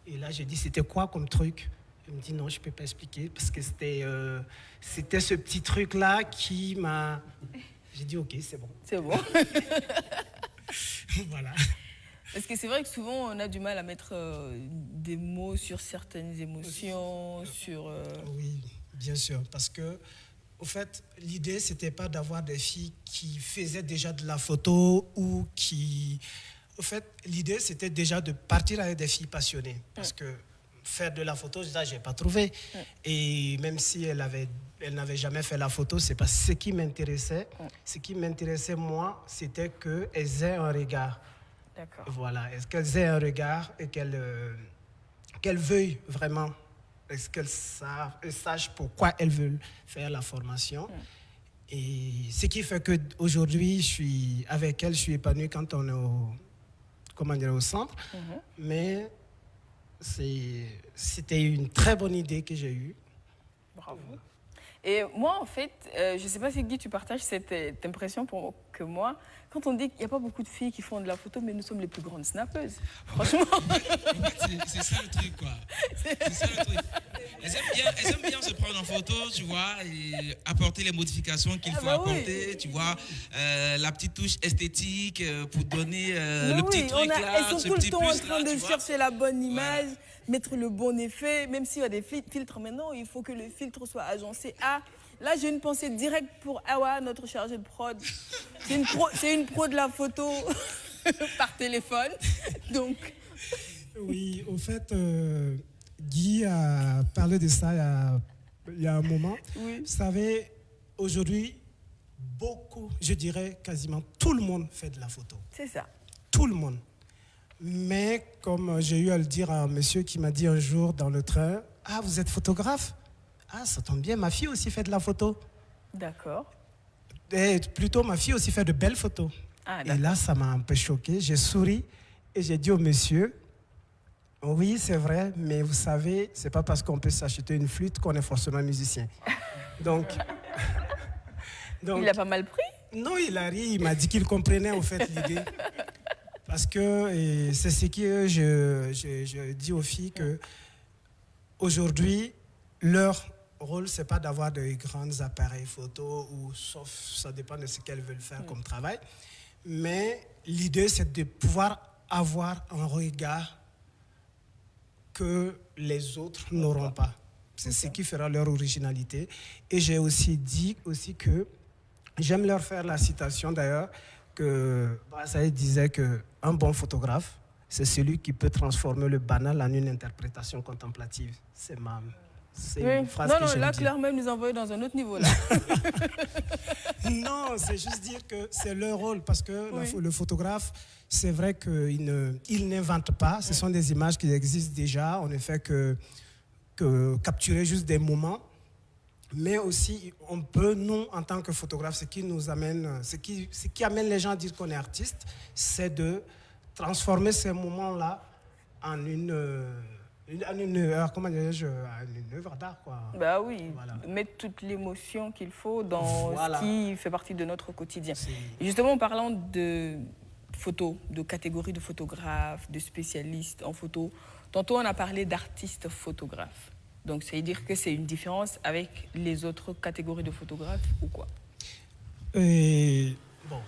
Et là, j'ai dit, c'était quoi comme truc? Elle me dit, non, je ne peux pas expliquer, parce que c'était ce petit truc-là qui m'a... J'ai dit, ok, c'est bon. C'est bon. Voilà. Parce que c'est vrai que souvent, on a du mal à mettre des mots sur certaines émotions, sur... Oui, bien sûr, parce que, au fait, l'idée, ce n'était pas d'avoir des filles qui faisaient déjà de la photo ou qui... Au fait, l'idée, c'était déjà de partir avec des filles passionnées, parce que faire de la photo, ça, je n'ai pas trouvé. Et même si elle n'avait jamais fait la photo, c'est pas ce qui m'intéressait. Ce qui m'intéressait, moi, c'était qu'elles aient un regard. D'accord. Voilà, est-ce qu'elles aient un regard et qu'elles veuillent vraiment, est-ce qu'elles sachent pourquoi elles veulent faire la formation. Et ce qui fait qu'aujourd'hui, avec elles, je suis épanoui quand on est au centre. Mais c'était une très bonne idée que j'ai eue. Bravo. Et moi, en fait, je ne sais pas si Guy, tu partages cette impression que moi. Quand on dit qu'il n'y a pas beaucoup de filles qui font de la photo, mais nous sommes les plus grandes snappeuses. Franchement. En fait, c'est ça le truc, quoi. C'est ça le truc. Elles aiment bien se prendre en photo, tu vois, et apporter les modifications qu'il faut apporter, oui. tu vois, la petite touche esthétique pour donner Mais le petit oui, truc là, elles sont ce tout le petit temps en plus train là, de tu vois. chercher la bonne image, mettre le bon effet, même s'il y a des filtres maintenant, il faut que le filtre soit agencé. Ah, là j'ai une pensée directe pour Awa, notre chargée de prod. C'est une pro de la photo par téléphone. Donc. Oui, au fait, Guy a parlé de ça il y a un moment. Oui. Vous savez, aujourd'hui, beaucoup, je dirais quasiment tout le monde fait de la photo. C'est ça. Tout le monde. Mais comme j'ai eu à le dire à un monsieur qui m'a dit un jour dans le train, « Ah, vous êtes photographe ? Ah, ça tombe bien, ma fille aussi fait de la photo. » D'accord. Et plutôt, ma fille aussi fait de belles photos. Ah, Et là, ça m'a un peu choqué. J'ai souri et j'ai dit au monsieur, « Oui, c'est vrai, mais vous savez, c'est pas parce qu'on peut s'acheter une flûte qu'on est forcément musicien. » Donc, il a pas mal pris? Non, il a ri, il m'a dit qu'il comprenait en fait l'idée. Parce que c'est ce que je dis aux filles que aujourd'hui, leur rôle, c'est pas d'avoir de grands appareils photo, ou sauf ça dépend de ce qu'elles veulent faire comme travail. Mais l'idée, c'est de pouvoir avoir un regard que les autres n'auront pas. C'est ce qui fera leur originalité. Et j'ai aussi dit que j'aime leur faire la citation d'ailleurs que Brassailles disait qu'un bon photographe, c'est celui qui peut transformer le banal en une interprétation contemplative. C'est une phrase que j'aime là, dire. Claire même nous envoie dans un autre niveau là. Non, c'est juste dire que c'est leur rôle parce que le photographe, c'est vrai qu'il n'invente pas. Ce sont des images qui existent déjà. On ne fait que capturer juste des moments. Mais aussi, on peut, nous, en tant que photographe, ce qui amène les gens à dire qu'on est artiste, c'est de transformer ces moments-là en une œuvre, comment dirais-je, une œuvre d'art, quoi. Bah oui, Voilà. mettre toute l'émotion qu'il faut dans Voilà. ce qui fait partie de notre quotidien. Et justement, en parlant de photos, de catégories de photographes, de spécialistes en photo, tantôt on a parlé d'artistes photographes. Donc, ça veut dire que c'est une différence avec les autres catégories de photographes ou quoi? Bon,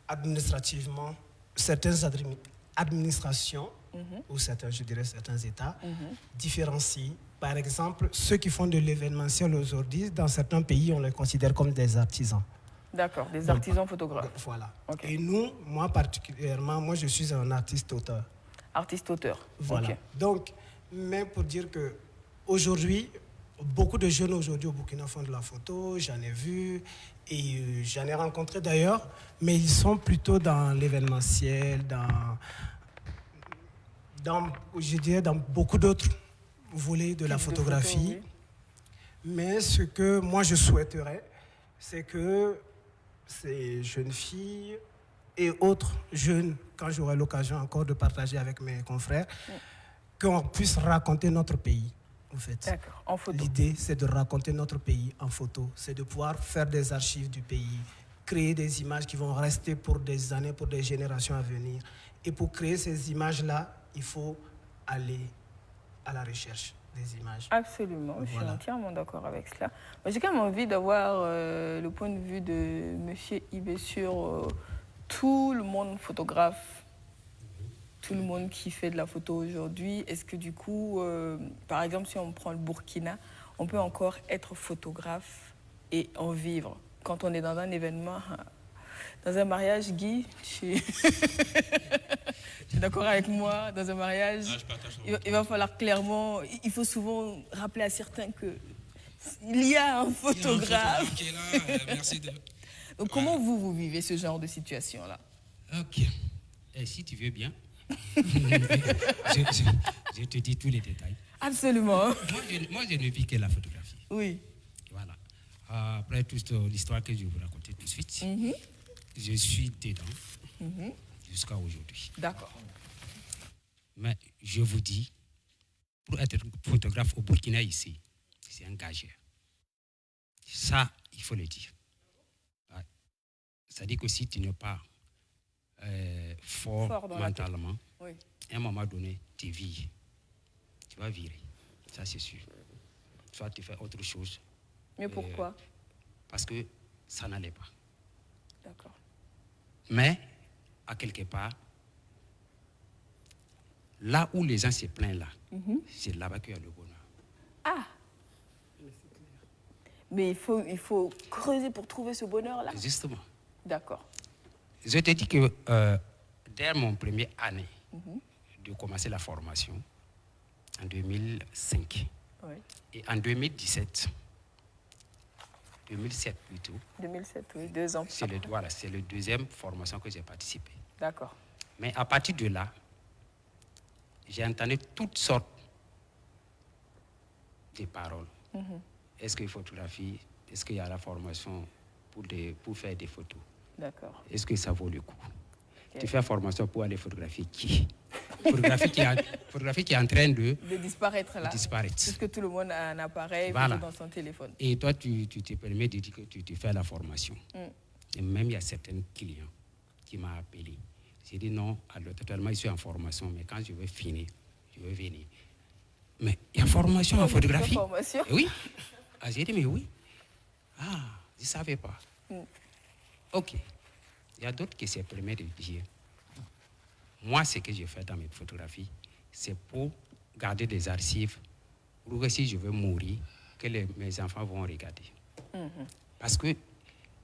administrativement, certaines administrations, ou certains États, différencient. Par exemple, ceux qui font de l'événementiel aujourd'hui, dans certains pays, on les considère comme des artisans. D'accord, des artisans photographes. Voilà. Okay. Et nous, moi particulièrement, je suis un artiste-auteur. Artiste-auteur. Voilà. Okay. Donc, mais pour dire que aujourd'hui, beaucoup de jeunes aujourd'hui au Burkina font de la photo, j'en ai vu et j'en ai rencontré d'ailleurs, mais ils sont plutôt dans l'événementiel, je dirais dans beaucoup d'autres volets de la photographie. Photo, oui. Mais ce que moi je souhaiterais, c'est que ces jeunes filles et autres jeunes, quand j'aurai l'occasion encore de partager avec mes confrères, qu'on puisse raconter notre pays. En fait. D'accord, en photo. L'idée, c'est de raconter notre pays en photo. C'est de pouvoir faire des archives du pays, créer des images qui vont rester pour des années, pour des générations à venir. Et pour créer ces images-là, il faut aller à la recherche des images. Absolument, je suis entièrement d'accord avec cela. J'ai quand même envie d'avoir le point de vue de M. Ibé sur tout le monde photographe, tout le monde qui fait de la photo aujourd'hui. Est-ce que du coup, par exemple, si on prend le Burkina, on peut encore être photographe et en vivre? Quand on est dans un événement, dans un mariage, Guy, tu es d'accord avec moi? Dans un mariage, il va falloir clairement, il faut souvent rappeler à certains qu'il y a un photographe. qui est là, merci de... Donc comment vous vivez ce genre de situation-là? Ok. Et si tu veux bien, je te dis tous les détails. Absolument. Moi, je ne vis que la photographie. Oui. Voilà. Après toute l'histoire que je vais vous raconter tout de suite, je suis dedans jusqu'à aujourd'hui. D'accord. Mais je vous dis, pour être photographe au Burkina ici, c'est un gageur. Ça, il faut le dire. C'est-à-dire que si tu n'es pas fort dans la tête. mentalement, Oui. à un moment donné, tu vis. Tu vas virer. Ça, c'est sûr. Soit tu fais autre chose. Mais pourquoi? Parce que ça n'allait pas. D'accord. Mais, à quelque part, là où les gens se plaignent là, c'est là-bas qu'il y a le bonheur. Ah! Mais il faut creuser pour trouver ce bonheur-là. Justement. D'accord. Je te dis que dès mon première année de commencer la formation, en 2005, Oui. et en 2017, 2007 plutôt, 2007, oui, 2 ans. c'est le deuxième formation que j'ai participé. D'accord. Mais à partir de là, j'ai entendu toutes sortes de paroles. Est-ce qu'il photographie? Est-ce qu'il y a la formation pour faire des photos? D'accord. Est-ce que ça vaut le coup? Ok. Tu fais la formation pour aller photographier qui? Photographie qui est en train de De disparaître là. disparaître. Puisque tout le monde a un appareil Voilà. dans son téléphone. Et toi, tu te permets de dire que tu fais la formation. Et même il y a certains clients qui m'ont appelé. J'ai dit non, alors totalement, je suis en formation, mais quand je vais finir, je vais venir. Mais il y a formation en photographie? Formation. Eh oui. Ah, j'ai dit, mais oui. Ah, je ne savais pas. OK. Il y a d'autres qui se permettent de dire, moi, ce que je fais dans mes photographies, c'est pour garder des archives, pour que si je veux mourir, que mes enfants vont regarder. Parce qu'ils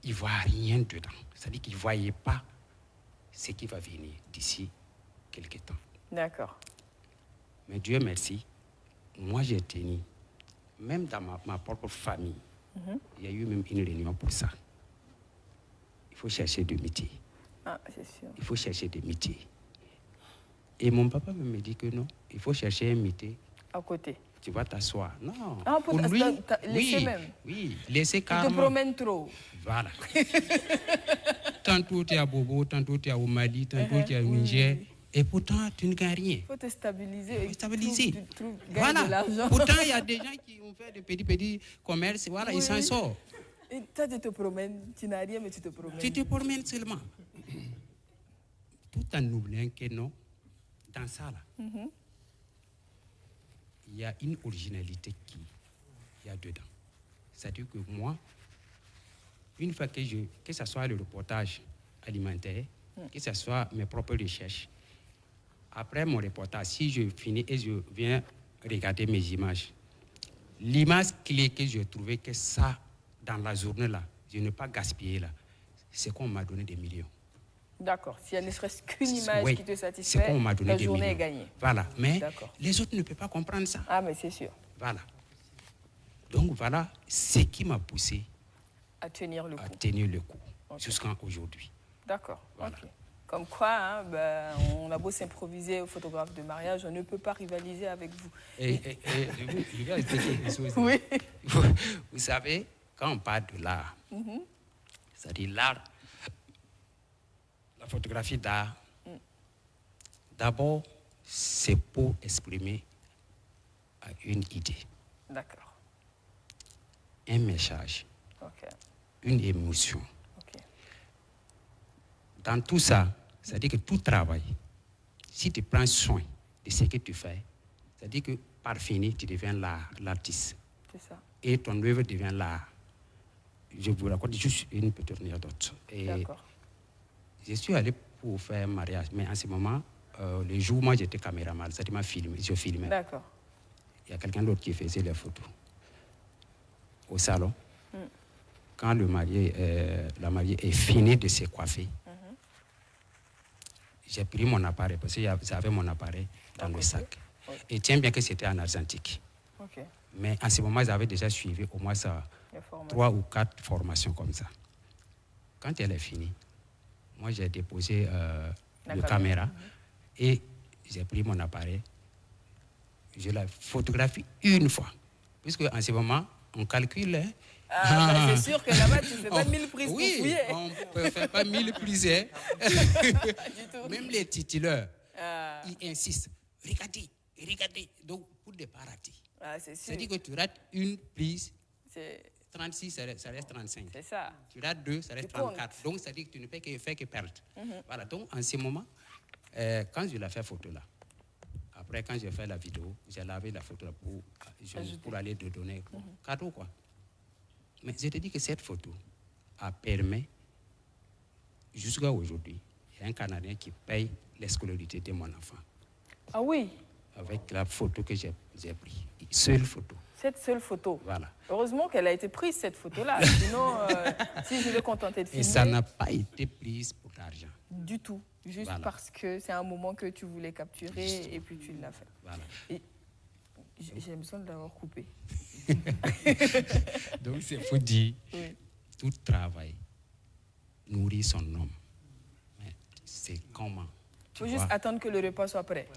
ne voient rien dedans. C'est-à-dire qu'ils ne voyaient pas ce qui va venir d'ici quelques temps. D'accord. Mais Dieu merci, moi j'ai tenu, même dans ma propre famille, il y a eu même une réunion pour ça. Il faut chercher des métiers. Ah, c'est sûr. Il faut chercher des métiers. Et mon papa me dit que non, il faut chercher un métier. À côté. Tu vas t'asseoir. Non. Ah, pour lui, laisser oui, même. oui, laisser Tu te carrément. promènes trop. Voilà. Tantôt tu es à Bobo, tantôt tu es au Mali, tantôt tu es au Niger. Et pourtant, tu ne gagnes rien. Il faut te stabiliser. Il faut stabiliser. Gagner de Voilà. l'argent. Pourtant, il y a des gens qui ont fait des petits commerces. Voilà, ils s'en sortent. Et toi, tu te promènes. Tu n'as rien, mais tu te promènes. Tu te promènes seulement. Tout en oubliant que non, dans ça, là, il y a une originalité qui y a dedans. C'est-à-dire que moi, une fois que ce soit le reportage alimentaire, que ce soit mes propres recherches, après mon reportage, si je finis et je viens regarder mes images, l'image clé que j'ai trouvée, que ça, dans la journée là, je n'ai pas gaspillé là, c'est qu'on m'a donné des millions. D'accord. S'il y a ne serait-ce qu'une image Oui, qui te c'est satisfait, qu'on m'a donné la des journée millions. est gagnée. Voilà. Mais D'accord. les autres ne peuvent pas comprendre ça. Ah, mais c'est sûr. Voilà. Donc voilà ce qui m'a poussé À tenir le à coup. tenir le coup Ok. jusqu'à aujourd'hui. D'accord. Voilà. Ok. Comme quoi, hein, on a beau s'improviser au photographe de mariage, on ne peut pas rivaliser avec vous. Et je vais expliquer une chose. Oui. Vous savez, quand on parle de l'art, c'est-à-dire l'art, la photographie d'art, d'abord, c'est pour exprimer une idée, D'accord. un message, Ok. une émotion. Ok. Dans tout ça, c'est-à-dire que tout travail, si tu prends soin de ce que tu fais, c'est-à-dire que par fini, tu deviens l'artiste. C'est ça. Et ton œuvre devient l'art. Je vous raconte juste une petite anecdote. Et D'accord. je suis allé pour faire un mariage, mais en ce moment, le jour où moi j'étais caméraman, c'est-à-dire je filmais. D'accord. Il y a quelqu'un d'autre qui faisait les photos. Au salon, quand la mariée est finie de se coiffer, j'ai pris mon appareil, parce que j'avais mon appareil dans le sac. Et tiens bien que c'était en argentique. Ok. Mais en ce moment, j'avais déjà suivi au moins ça, Les formations. 3 ou 4 formations comme ça. Quand elle est finie, moi j'ai déposé La le caméra. caméra et j'ai pris mon appareil. Je la photographie une fois. Puisque en ce moment, on calcule. Hein. C'est sûr que là-bas, tu ne fais pas 1000 prises Oui, pour fouiller. on ne fait pas 1000 prises. Hein. Du tout. Même les titulaires, Ah, ils insistent. Regardez, regardez. Donc, pour ne pas rater. ah, c'est sûr. C'est-à-dire que tu rates une prise, C'est- 36, ça reste 35. C'est ça. Tu rates 2, ça reste Tu comptes. 34. Donc, ça dit que tu ne peux que faire que perdre. Voilà, donc en ce moment, quand je l'ai fait photo là, après quand j'ai fait la vidéo, j'ai lavé la photo là pour aller te donner cadeau quoi. Mais je te dis que cette photo a permis, jusqu'à aujourd'hui, il y a un Canadien qui paye la scolarité de mon enfant. Ah oui, Avec la photo que j'ai prise. Seule photo. cette seule photo. Voilà. Heureusement qu'elle a été prise, cette photo-là. Sinon, si je vais contenter de filmer... Et ça n'a pas été prise pour l'argent. Du tout. Juste Voilà. parce que c'est un moment que tu voulais capturer et puis tu l'as fait. Voilà. Et j'ai besoin de l'avoir coupé. Donc c'est faut dire, Oui. tout travail nourrit son homme. Mais c'est comment? Il faut juste attendre que le repas soit prêt.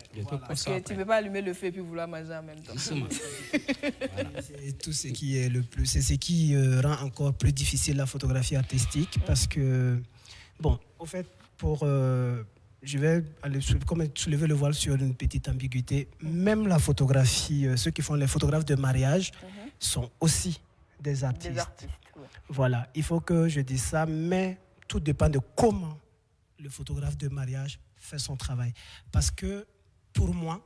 Parce que tu ne peux pas allumer le feu et puis vouloir manger en même temps. Doucement. C'est tout ce qui est le plus, c'est ce qui rend encore plus difficile la photographie artistique parce que, bon, au fait, je vais aller soulever le voile sur une petite ambiguïté. Même la photographie, ceux qui font les photographes de mariage sont aussi des artistes. Des artistes, oui. Voilà, il faut que je dise ça, mais tout dépend de comment le photographe de mariage fait son travail. Parce que pour moi,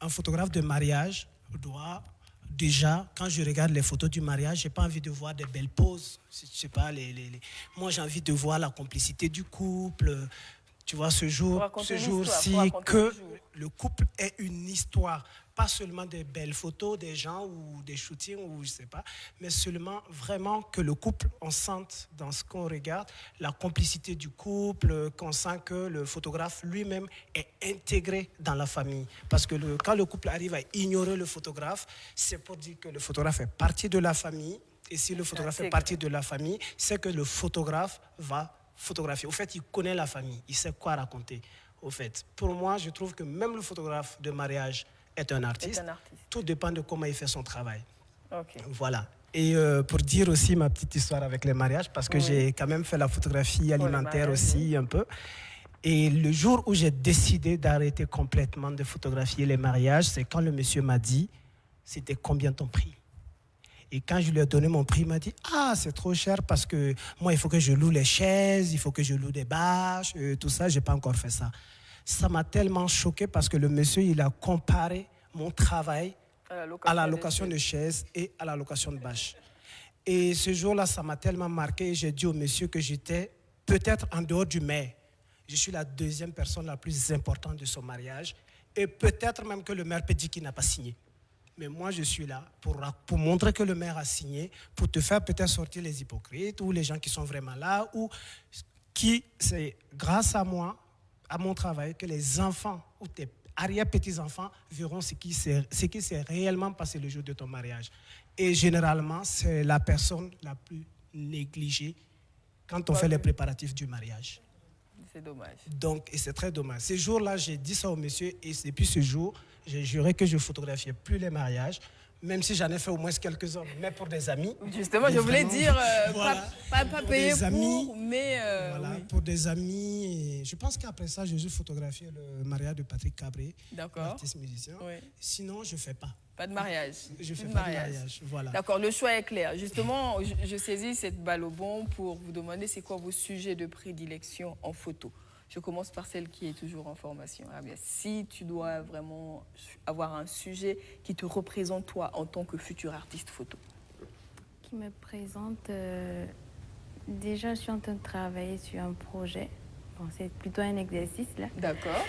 un photographe de mariage doit déjà, quand je regarde les photos du mariage, je n'ai pas envie de voir des belles poses. Je sais pas, moi j'ai envie de voir la complicité du couple. Tu vois, ce jour-ci, que le couple ait une histoire. Pas seulement des belles photos des gens ou des shootings ou je sais pas, mais seulement vraiment que le couple, on sente dans ce qu'on regarde la complicité du couple, qu'on sent que le photographe lui-même est intégré dans la famille. Parce que quand le couple arrive à ignorer le photographe, c'est pour dire que le photographe est partie de la famille. Et si le photographe est partie de la famille, c'est que le photographe va photographier. Au fait, il connaît la famille, il sait quoi raconter. Au fait, pour moi, je trouve que même le photographe de mariage est un artiste. Tout dépend de comment il fait son travail. Ok. Voilà. Et pour dire aussi ma petite histoire avec les mariages, parce que j'ai quand même fait la photographie alimentaire aussi un peu. Et le jour où j'ai décidé d'arrêter complètement de photographier les mariages, c'est quand le monsieur m'a dit, c'était combien ton prix? Et quand je lui ai donné mon prix, il m'a dit, ah, c'est trop cher parce que moi, il faut que je loue les chaises, il faut que je loue des bâches, tout ça, je n'ai pas encore fait ça. Ça m'a tellement choqué parce que le monsieur, il a comparé mon travail à la location de chaises et à la location de bâches. Et ce jour-là, ça m'a tellement marqué. J'ai dit au monsieur que j'étais peut-être en dehors du maire. Je suis la deuxième personne la plus importante de son mariage. Et peut-être même que le maire peut dire qu'il n'a pas signé. Mais moi, je suis là pour montrer que le maire a signé, pour te faire peut-être sortir les hypocrites ou les gens qui sont vraiment là, ou qui, c'est grâce à moi, à mon travail, que les enfants ou tes arrière-petits-enfants verront ce qui s'est réellement passé le jour de ton mariage. Et généralement, c'est la personne la plus négligée quand on fait les préparatifs du mariage. C'est dommage. Donc, et c'est très dommage. Ce jour-là, j'ai dit ça au monsieur et depuis ce jour, j'ai juré que je ne photographiais plus les mariages, même si j'en ai fait au moins quelques-uns, mais pour des amis. Justement, je voulais dire, voilà, pas payer des amis, pour, mais... voilà, oui. pour des amis. Et je pense qu'après ça, j'ai juste photographié le mariage de Patrick Cabré, artiste musicien. Oui. Sinon, je ne fais pas. Pas de mariage. Je ne fais pas de mariage. Voilà. D'accord, le choix est clair. Justement, je saisis cette balle au bon pour vous demander c'est quoi vos sujets de prédilection en photo. Je commence par celle qui est toujours en formation. Ah bien, si tu dois vraiment avoir un sujet qui te représente toi en tant que futur artiste photo. Qui me présente... déjà, je suis en train de travailler sur un projet. Bon, c'est plutôt un exercice, là. D'accord.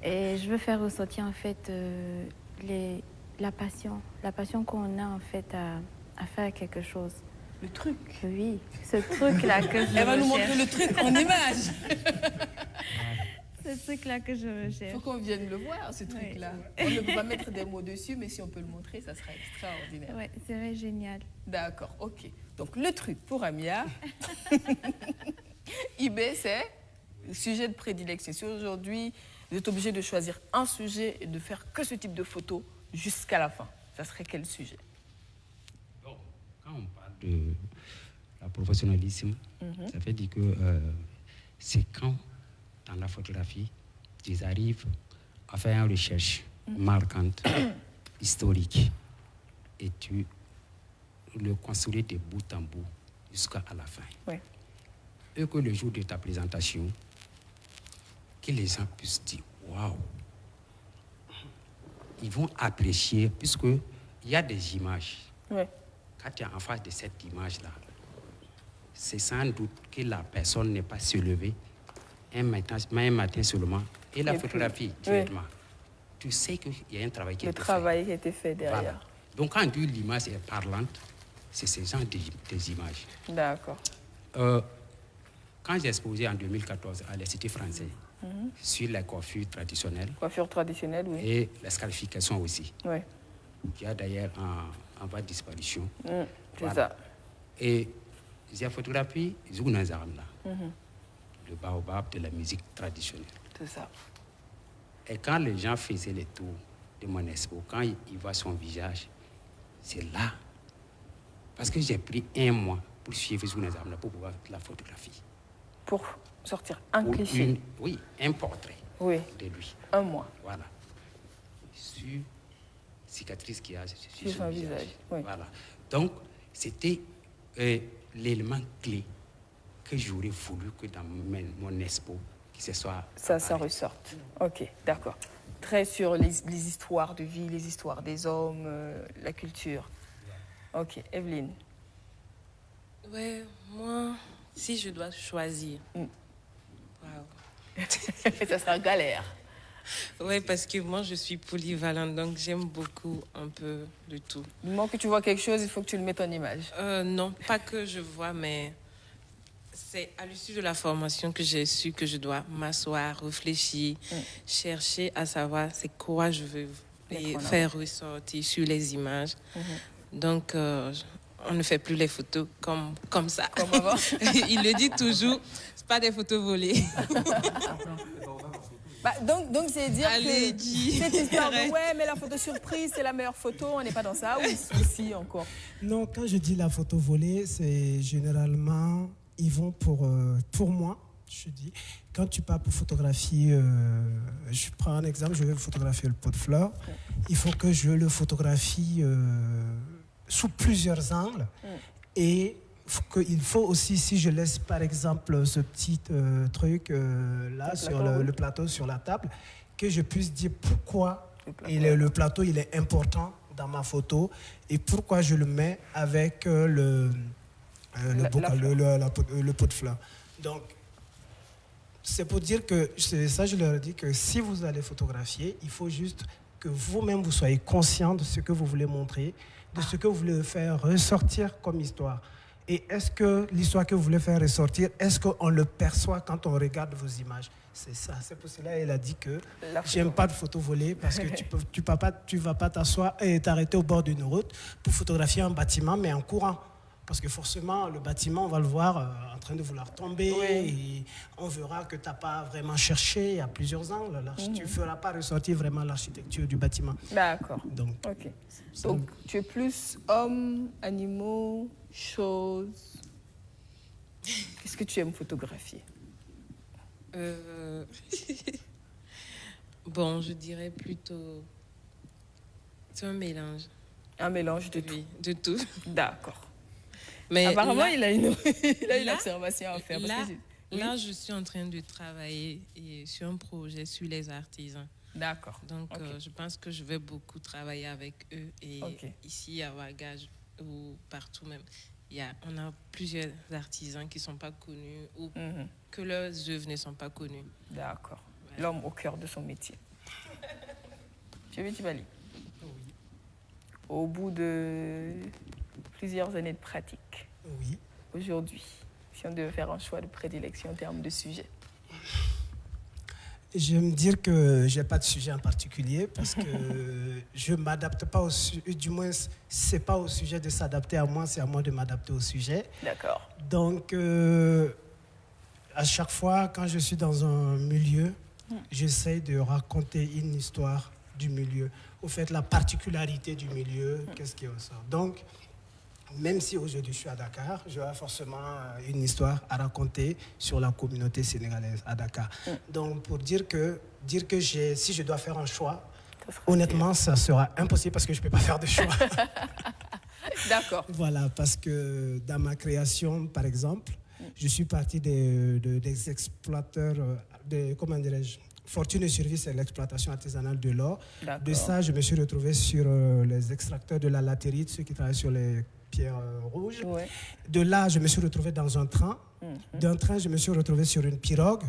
Et je veux faire ressortir, en fait, la passion qu'on a, en fait, à faire quelque chose. Le truc. Oui, ce truc-là que je Elle va nous recherche. montrer le truc en image. Ce truc-là que je Il recherche. faut qu'on vienne le voir, ce truc-là. On ne peut pas mettre des mots dessus, mais si on peut le montrer, ça sera extraordinaire. Oui, c'est vrai, génial. D'accord, ok. Donc, le truc pour Amia. eBay, c'est le sujet de prédilection. Si aujourd'hui, vous êtes obligé de choisir un sujet et de faire que ce type de photo jusqu'à la fin, ça serait quel sujet? Bon, quand on parle de la professionnalisme, ça veut dire que c'est quand, dans la photographie, tu arrives à faire une recherche marquante, historique, et tu le construire de bout en bout jusqu'à la fin. Oui. Et que le jour de ta présentation, que les gens puissent dire waouh, ils vont apprécier, puisqu'il y a des images. Oui. Quand tu es en face de cette image-là, c'est sans doute que la personne n'est pas se lever un matin seulement et la Et photographie puis, directement. Tu sais qu'il y a un travail qui a Le été travail qui a été fait fait. derrière. Voilà. Donc quand on dit l'image est parlante, c'est ce genre des images. D'accord. Quand j'ai exposé en 2014 à l'Institut français sur la coiffure traditionnelle Coiffure traditionnelle, oui. et la scarification aussi, Oui. qui a d'ailleurs en voie de disparition. C'est Voilà. ça. Et j'ai photographié Zouna Zaramla, le baobab de la musique traditionnelle. C'est ça. Et quand les gens faisaient les tours de mon expo, quand ils voient son visage, c'est là. Parce que j'ai pris 1 mois pour suivre Zouna Zaramla, pour pouvoir la photographier. Pour sortir un Pour cliché. oui, un portrait Oui. de lui. 1 mois. Voilà. Sur cicatrice qu'il y a sur Sur son visage, oui. Voilà. Donc, c'était l'élément clé que j'aurais voulu que dans mon expo, que ce soit... Ça ressorte. Ok, d'accord. Très sur les histoires de vie, les histoires des hommes, la culture. Ok, Evelyne. Ouais, moi, si je dois choisir. Waouh. Ça sera galère. Ouais, parce que moi, je suis polyvalente, donc j'aime beaucoup un peu de tout. Du moment que tu vois quelque chose, il faut que tu le mettes en image. Non, pas que je vois, mais c'est à l'issue de la formation que j'ai su que je dois m'asseoir, réfléchir, chercher à savoir c'est quoi je veux et faire ressortir sur les images. Donc, on ne fait plus les photos comme ça. Comme avant. Il le dit toujours, c'est pas des photos volées. Bah, donc c'est dire Allez, que dis. cette histoire de Arrête. ouais, mais la photo surprise, c'est la meilleure photo, on n'est pas dans ça, ou si encore. Non, quand je dis la photo volée, c'est généralement, ils vont pour moi, je dis, quand tu pars pour photographier, je prends un exemple, je vais photographier le pot de fleurs, il faut que je le photographie sous plusieurs angles et il faut aussi, si je laisse par exemple ce petit truc là sur le plateau, sur la table, que je puisse dire pourquoi le plateau il est important dans ma photo et pourquoi je le mets avec le pot de fleurs. Donc, c'est pour dire que, c'est ça je leur dis que si vous allez photographier, il faut juste que vous-même vous soyez conscient de ce que vous voulez montrer, de ce que vous voulez faire ressortir comme histoire. Et est-ce que l'histoire que vous voulez faire ressortir, est-ce qu'on le perçoit quand on regarde vos images? C'est ça, c'est pour cela qu'elle a dit que j'aime pas de photos volées parce que tu vas pas t'asseoir et t'arrêter au bord d'une route pour photographier un bâtiment, mais en courant. Parce que forcément, le bâtiment, on va le voir en train de vouloir tomber et on verra que tu n'as pas vraiment cherché à plusieurs angles. Tu ne feras pas ressortir vraiment l'architecture du bâtiment. D'accord. Donc, ok. Donc, tu es plus hommes, animaux, choses. Qu'est-ce que tu aimes photographier? Bon, je dirais plutôt... C'est un mélange. Un mélange de tout. Oui, de tout. D'accord. Mais apparemment, là, il a une là, observation à faire. Là, parce que là, je suis en train de travailler sur un projet sur les artisans. D'accord. Donc, Ok. je pense que je vais beaucoup travailler avec eux. Et Ok. ici, à Ouaga, ou partout même, on a plusieurs artisans qui ne sont pas connus ou que leurs œuvres ne sont pas connues. D'accord. L'homme au cœur de son métier. Tu Bali. Au bout de plusieurs années de pratique, oui. aujourd'hui, si on devait faire un choix de prédilection en termes de sujet. Je vais me dire que je n'ai pas de sujet en particulier parce que je ne m'adapte pas au sujet, du moins, ce n'est pas au sujet de s'adapter à moi, c'est à moi de m'adapter au sujet. D'accord. Donc, à chaque fois, quand je suis dans un milieu, j'essaie de raconter une histoire du milieu. Au fait, la particularité du milieu, qu'est-ce qui ressort. Donc, même si aujourd'hui je suis à Dakar, j'aurai forcément une histoire à raconter sur la communauté sénégalaise à Dakar. Donc, pour dire que si je dois faire un choix, honnêtement, ça sera impossible parce que je ne peux pas faire de choix. D'accord. Voilà, parce que dans ma création, par exemple, je suis parti des exploiteurs, comment dirais-je, Fortune et Service et l'exploitation artisanale de l'or. D'accord. De ça, je me suis retrouvé sur les extracteurs de la latérite, ceux qui travaillent sur les pierres rouges. Ouais. De là, je me suis retrouvé dans un train. D'un train, je me suis retrouvé sur une pirogue.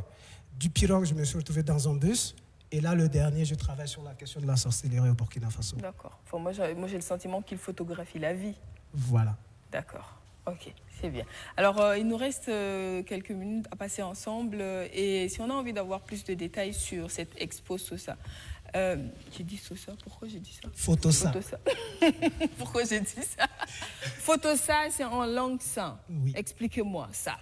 Du pirogue, je me suis retrouvé dans un bus. Et là, le dernier, je travaille sur la question de la sorcellerie au Burkina Faso. D'accord. Enfin, moi, j'ai le sentiment qu'il photographie la vie. Voilà. D'accord. Ok, c'est bien. Alors, il nous reste quelques minutes à passer ensemble. Et si on a envie d'avoir plus de détails sur cette expo Sosa, j'ai dit Sosa, pourquoi j'ai dit ça? Photosa. Photosa. Pourquoi j'ai dit ça? Photosa, c'est en langue san. Oui. Expliquez-moi ça.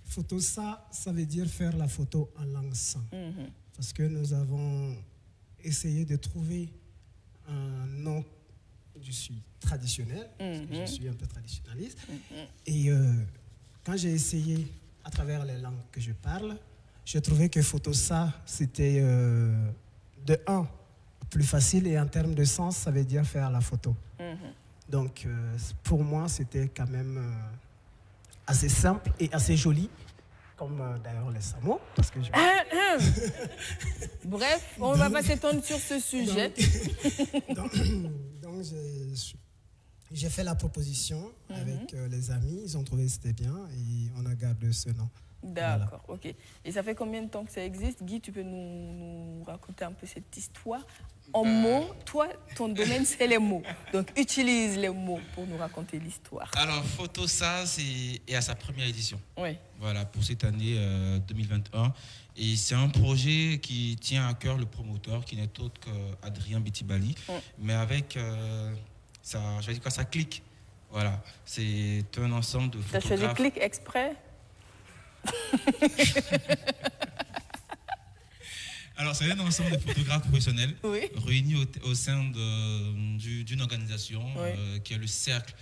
Photosa, ça veut dire faire la photo en langue san. Parce que nous avons essayé de trouver un nom. Je suis traditionnel, parce que je suis un peu traditionnaliste. Et quand j'ai essayé, à travers les langues que je parle, j'ai trouvé que Photosa, c'était de un, plus facile, et en termes de sens, ça veut dire faire la photo. Donc, pour moi, c'était quand même assez simple et assez joli, comme d'ailleurs les Samo, parce que Bref, on ne va pas s'étendre sur ce sujet. Donc, j'ai fait la proposition avec les amis, ils ont trouvé que c'était bien et on a gardé ce nom. D'accord, ok. Et ça fait combien de temps que ça existe? Guy, tu peux nous raconter un peu cette histoire en mots? Toi, ton domaine, c'est les mots. Donc, utilise les mots pour nous raconter l'histoire. Alors, Photosa est à sa première édition. Oui. Voilà, pour cette année 2021. Et c'est un projet qui tient à cœur le promoteur, qui n'est autre qu'Adrien Bitibali, mais avec ça clique. Voilà, c'est un ensemble de Tu as photographes. choisi Click exprès? Alors, c'est un ensemble de photographes professionnels réunis au sein d'une organisation qui est le Cercle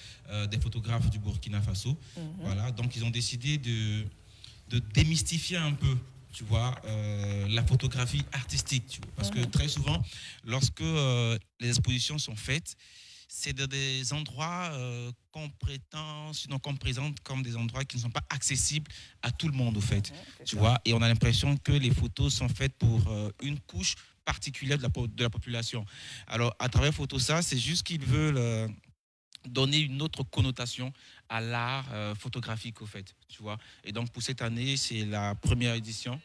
des photographes du Burkina Faso. Voilà, donc ils ont décidé de démystifier un peu, tu vois, la photographie artistique. Tu vois, parce que très souvent, lorsque les expositions sont faites, c'est dans des endroits qu'on prétend, sinon qu'on présente comme des endroits qui ne sont pas accessibles à tout le monde, au fait. Tu vois, et on a l'impression que les photos sont faites pour une couche particulière de la population. Alors, à travers Photosa, c'est juste qu'ils veulent donner une autre connotation à l'art photographique, au fait. Tu vois. Et donc, pour cette année, c'est la première édition.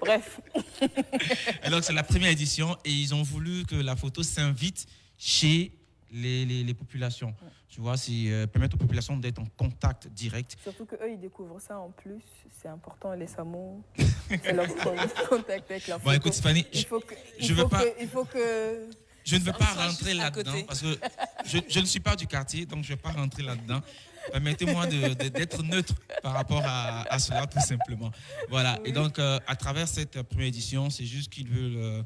Bref. Et donc, c'est la première édition et ils ont voulu que la photo s'invite chez les populations. Tu vois, c'est permettre aux populations d'être en contact direct. Surtout qu'eux, ils découvrent ça en plus. C'est important, les Samo. C'est leur contact avec la photo. Bon, écoute, Stéphanie, il faut que je ne veux pas rentrer là-dedans parce que je ne suis pas du quartier, donc je ne vais pas rentrer là-dedans. Permettez-moi d'être neutre par rapport à cela, tout simplement. Voilà. Et donc, à travers cette première édition, c'est juste qu'ils veulent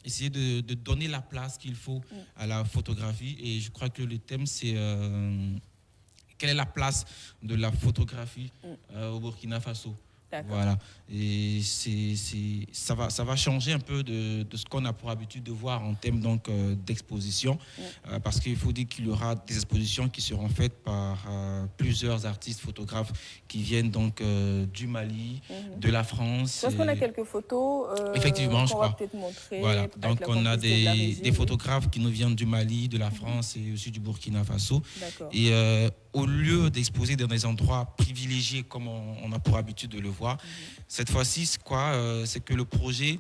essayer de donner la place qu'il faut à la photographie. Et je crois que le thème, c'est quelle est la place de la photographie au Burkina Faso. Voilà. Et ça va changer un peu de ce qu'on a pour habitude de voir en termes d'exposition, parce qu'il faut dire qu'il y aura des expositions qui seront faites par plusieurs artistes photographes qui viennent donc du Mali, de la France. Je pense qu'on a quelques photos. Effectivement, je crois. On va peut-être montrer. Voilà. Donc on a des photographes qui nous viennent du Mali, de la France et aussi du Burkina Faso. Et au lieu d'exposer dans des endroits privilégiés comme on a pour habitude de le voir, cette fois-ci, c'est que le projet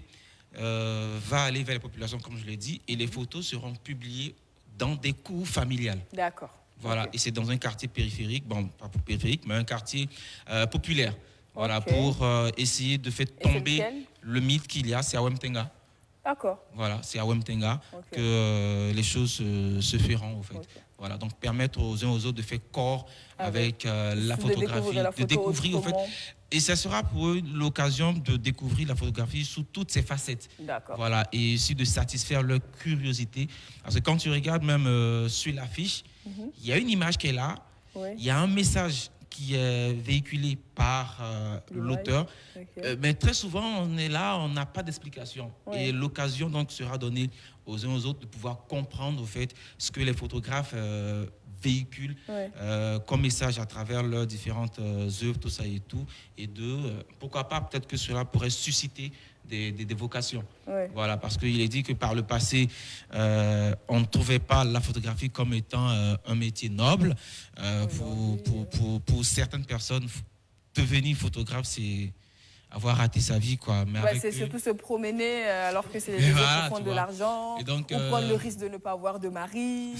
va aller vers les populations, comme je l'ai dit, et les photos seront publiées dans des cours familiales. D'accord. Voilà, et c'est dans un quartier périphérique, bon, pas périphérique, mais un quartier populaire. Voilà, pour essayer de faire tomber le mythe qu'il y a, c'est à Wemtenga. D'accord. Voilà, c'est à Wemtenga que les choses se feront, au fait. Voilà, donc permettre aux uns aux autres de faire corps avec la photographie, de découvrir, au fait. Et ça sera pour eux l'occasion de découvrir la photographie sous toutes ses facettes. D'accord. Voilà, et aussi de satisfaire leur curiosité. Parce que quand tu regardes même sur l'affiche, il y a une image qui est là, il y a un message qui est véhiculé par l'auteur. Ok. Mais très souvent, on est là, on n'a pas d'explication. Ouais. Et l'occasion donc sera donnée aux uns aux autres de pouvoir comprendre au fait ce que les photographes véhiculent Ouais. comme message à travers leurs différentes œuvres, tout ça et tout. Et pourquoi pas, peut-être que cela pourrait susciter des vocations. Ouais. Voilà, parce qu'il est dit que par le passé, on ne trouvait pas la photographie comme étant un métier noble. Pour certaines personnes, devenir photographe, c'est avoir raté sa vie, quoi. Mais Ouais, avec c'est eux- surtout se promener alors que c'est les Et autres voilà, qui font tu de vois. l'argent, Et donc, ou prendre le risque de ne pas avoir de mari.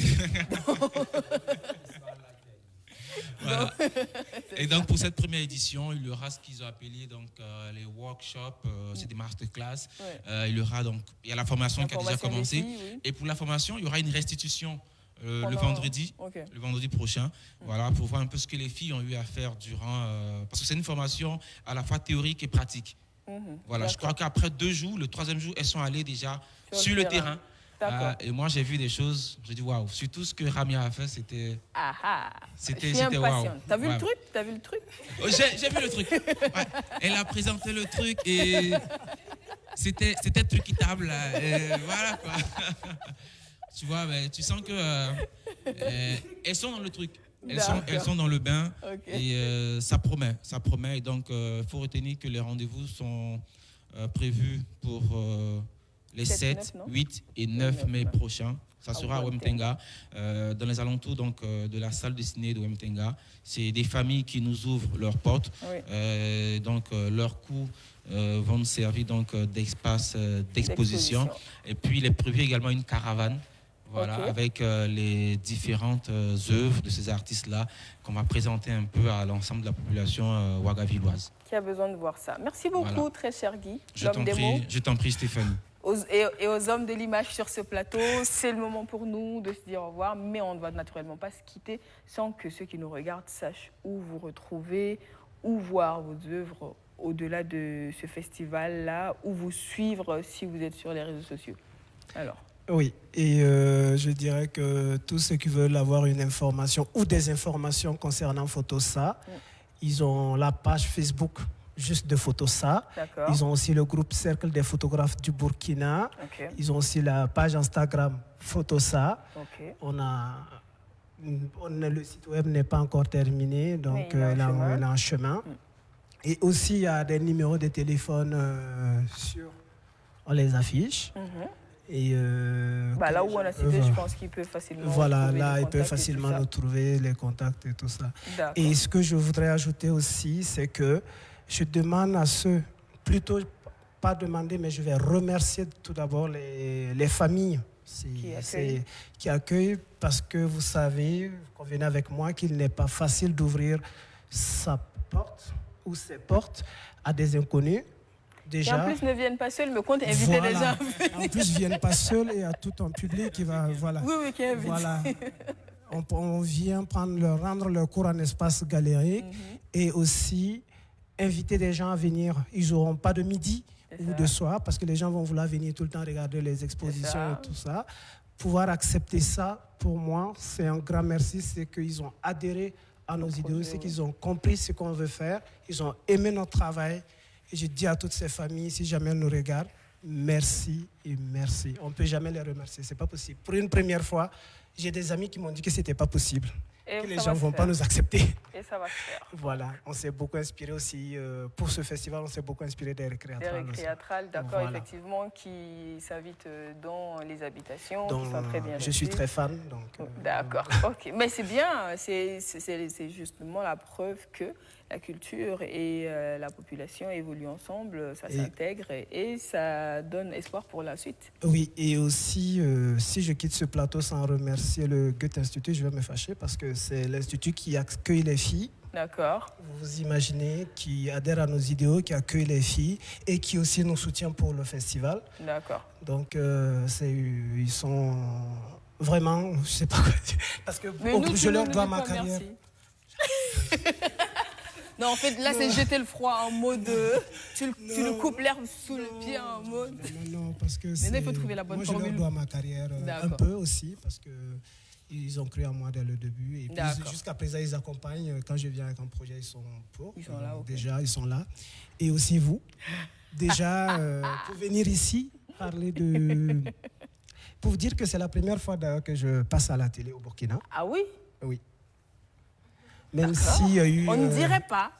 Voilà. Et donc pour cette première édition, il y aura ce qu'ils ont appelé donc les workshops, c'est des masterclass. Ouais. Il y a la formation qui a déjà formation des commencé. filles, oui. Et pour la formation, il y aura une restitution le Pendant- vendredi. Ok. Le vendredi prochain, voilà, pour voir un peu ce que les filles ont eu à faire durant, parce que c'est une formation à la fois théorique et pratique. Voilà, je crois qu'après 2 jours, le 3e jour, elles sont allées déjà sur le terrain. D'accord. Et moi, j'ai vu des choses, j'ai dit waouh. Surtout ce que Ramia a fait, c'était Je suis waouh. impatiente. T'as vu Ouais. le truc? T'as vu le truc? Oh, j'ai vu le truc. Ouais. Elle a présenté le truc et c'était truquitable. Là. Et voilà quoi. Tu vois, ben, tu sens que elles sont dans le truc. Elles sont dans le bain. Ok. Et ça promet. Et donc, il faut retenir que les rendez-vous sont prévus pour les 7, 7, 9, non 8 et 9 mai prochains. Ça sera à Wemtenga. Wemtenga, dans les alentours donc, de la salle de ciné de Wemtenga. C'est des familles qui nous ouvrent leurs portes. Oui. Donc, leurs coûts vont nous servir donc, d'espace d'exposition. Et puis, il est prévu également une caravane. Voilà, Ok. avec les différentes œuvres de ces artistes-là qu'on va présenter un peu à l'ensemble de la population ouagavilloise. Qui a besoin de voir ça. Merci beaucoup, Voilà. très cher Guy. Je L'homme des mots. t'en prie, Stéphanie. Et aux hommes de l'image sur ce plateau, c'est le moment pour nous de se dire au revoir, mais on ne va naturellement pas se quitter sans que ceux qui nous regardent sachent où vous retrouver, où voir vos œuvres au-delà de ce festival-là, où vous suivre si vous êtes sur les réseaux sociaux. Alors. Oui, et je dirais que tous ceux qui veulent avoir une information ou des informations concernant Photosa, ils ont la page Facebook juste de Photosa. D'accord. Ils ont aussi le groupe Cercle des photographes du Burkina. Ok. Ils ont aussi la page Instagram Photosa. Ok. Le site web n'est pas encore terminé, donc Mais il est en en chemin. Et aussi, il y a des numéros de téléphone on les affiche. Et Là où on a cité, je pense qu'il peut facilement voilà, trouver là, les il peut contacts et tout facilement ça. nous trouver les contacts et tout ça. D'accord. Et ce que je voudrais ajouter aussi, c'est que je demande à ceux, plutôt pas demander, mais je vais remercier tout d'abord les familles qui accueillent, parce que vous savez, vous convenez avec moi qu'il n'est pas facile d'ouvrir sa porte ou ses portes à des inconnus. Déjà, Et en plus, ne viennent pas seuls, mais compte inviter les gens. En plus, ils ne viennent pas seuls et à tout un public qui va. Voilà. Oui, qui invite. Voilà. On vient rendre leur cours en espace galérique et aussi inviter des gens à venir. Ils n'auront pas de midi ou de soir parce que les gens vont vouloir venir tout le temps regarder les expositions et tout ça. Pouvoir accepter ça, pour moi, c'est un grand merci. C'est qu'ils ont adhéré à nos idéaux, c'est qu'ils ont compris ce qu'on veut faire, ils ont aimé notre travail. Et je dis à toutes ces familles, si jamais elles nous regardent, merci et merci. On ne peut jamais les remercier, ce n'est pas possible. Pour une première fois, j'ai des amis qui m'ont dit que ce n'était pas possible, que les gens ne vont pas nous accepter. Et ça va se faire. Voilà, on s'est beaucoup inspiré aussi, pour ce festival, on s'est beaucoup inspiré des récréatrales. Des récréatrales, d'accord, voilà. Effectivement, qui s'invitent dans les habitations, Donc, qui sont très bien je suis reçues. très fan. Donc, d'accord, ok. Mais c'est bien, c'est justement la preuve que la culture et la population évoluent ensemble, ça s'intègre et ça donne espoir pour la suite. Oui, et aussi, si je quitte ce plateau sans remercier le Goethe Institut, je vais me fâcher parce que c'est l'institut qui accueille les filles. D'accord. Vous imaginez, qui adhère à nos idéaux, qui accueille les filles et qui aussi nous soutient pour le festival. D'accord. Donc, ils sont vraiment, je ne sais pas quoi dire, parce que je leur dois ma carrière. Non, en fait, là, c'est jeter le froid en mode... tu le coupes l'herbe sous le pied en mode... Non, parce que il faut trouver la bonne formule. Je leur dois ma carrière un peu aussi, parce que Ils ont cru en moi dès le début. Et puis D'accord. jusqu'à présent, ils accompagnent. Quand je viens avec un projet, ils sont pour. Ils sont là, ok. Déjà, ils sont là. Et aussi vous. Déjà, pour venir ici, parler de... Pour vous dire que c'est la première fois d'ailleurs que je passe à la télé au Burkina. Ah oui? Oui. Même s'il y a eu... On ne dirait pas.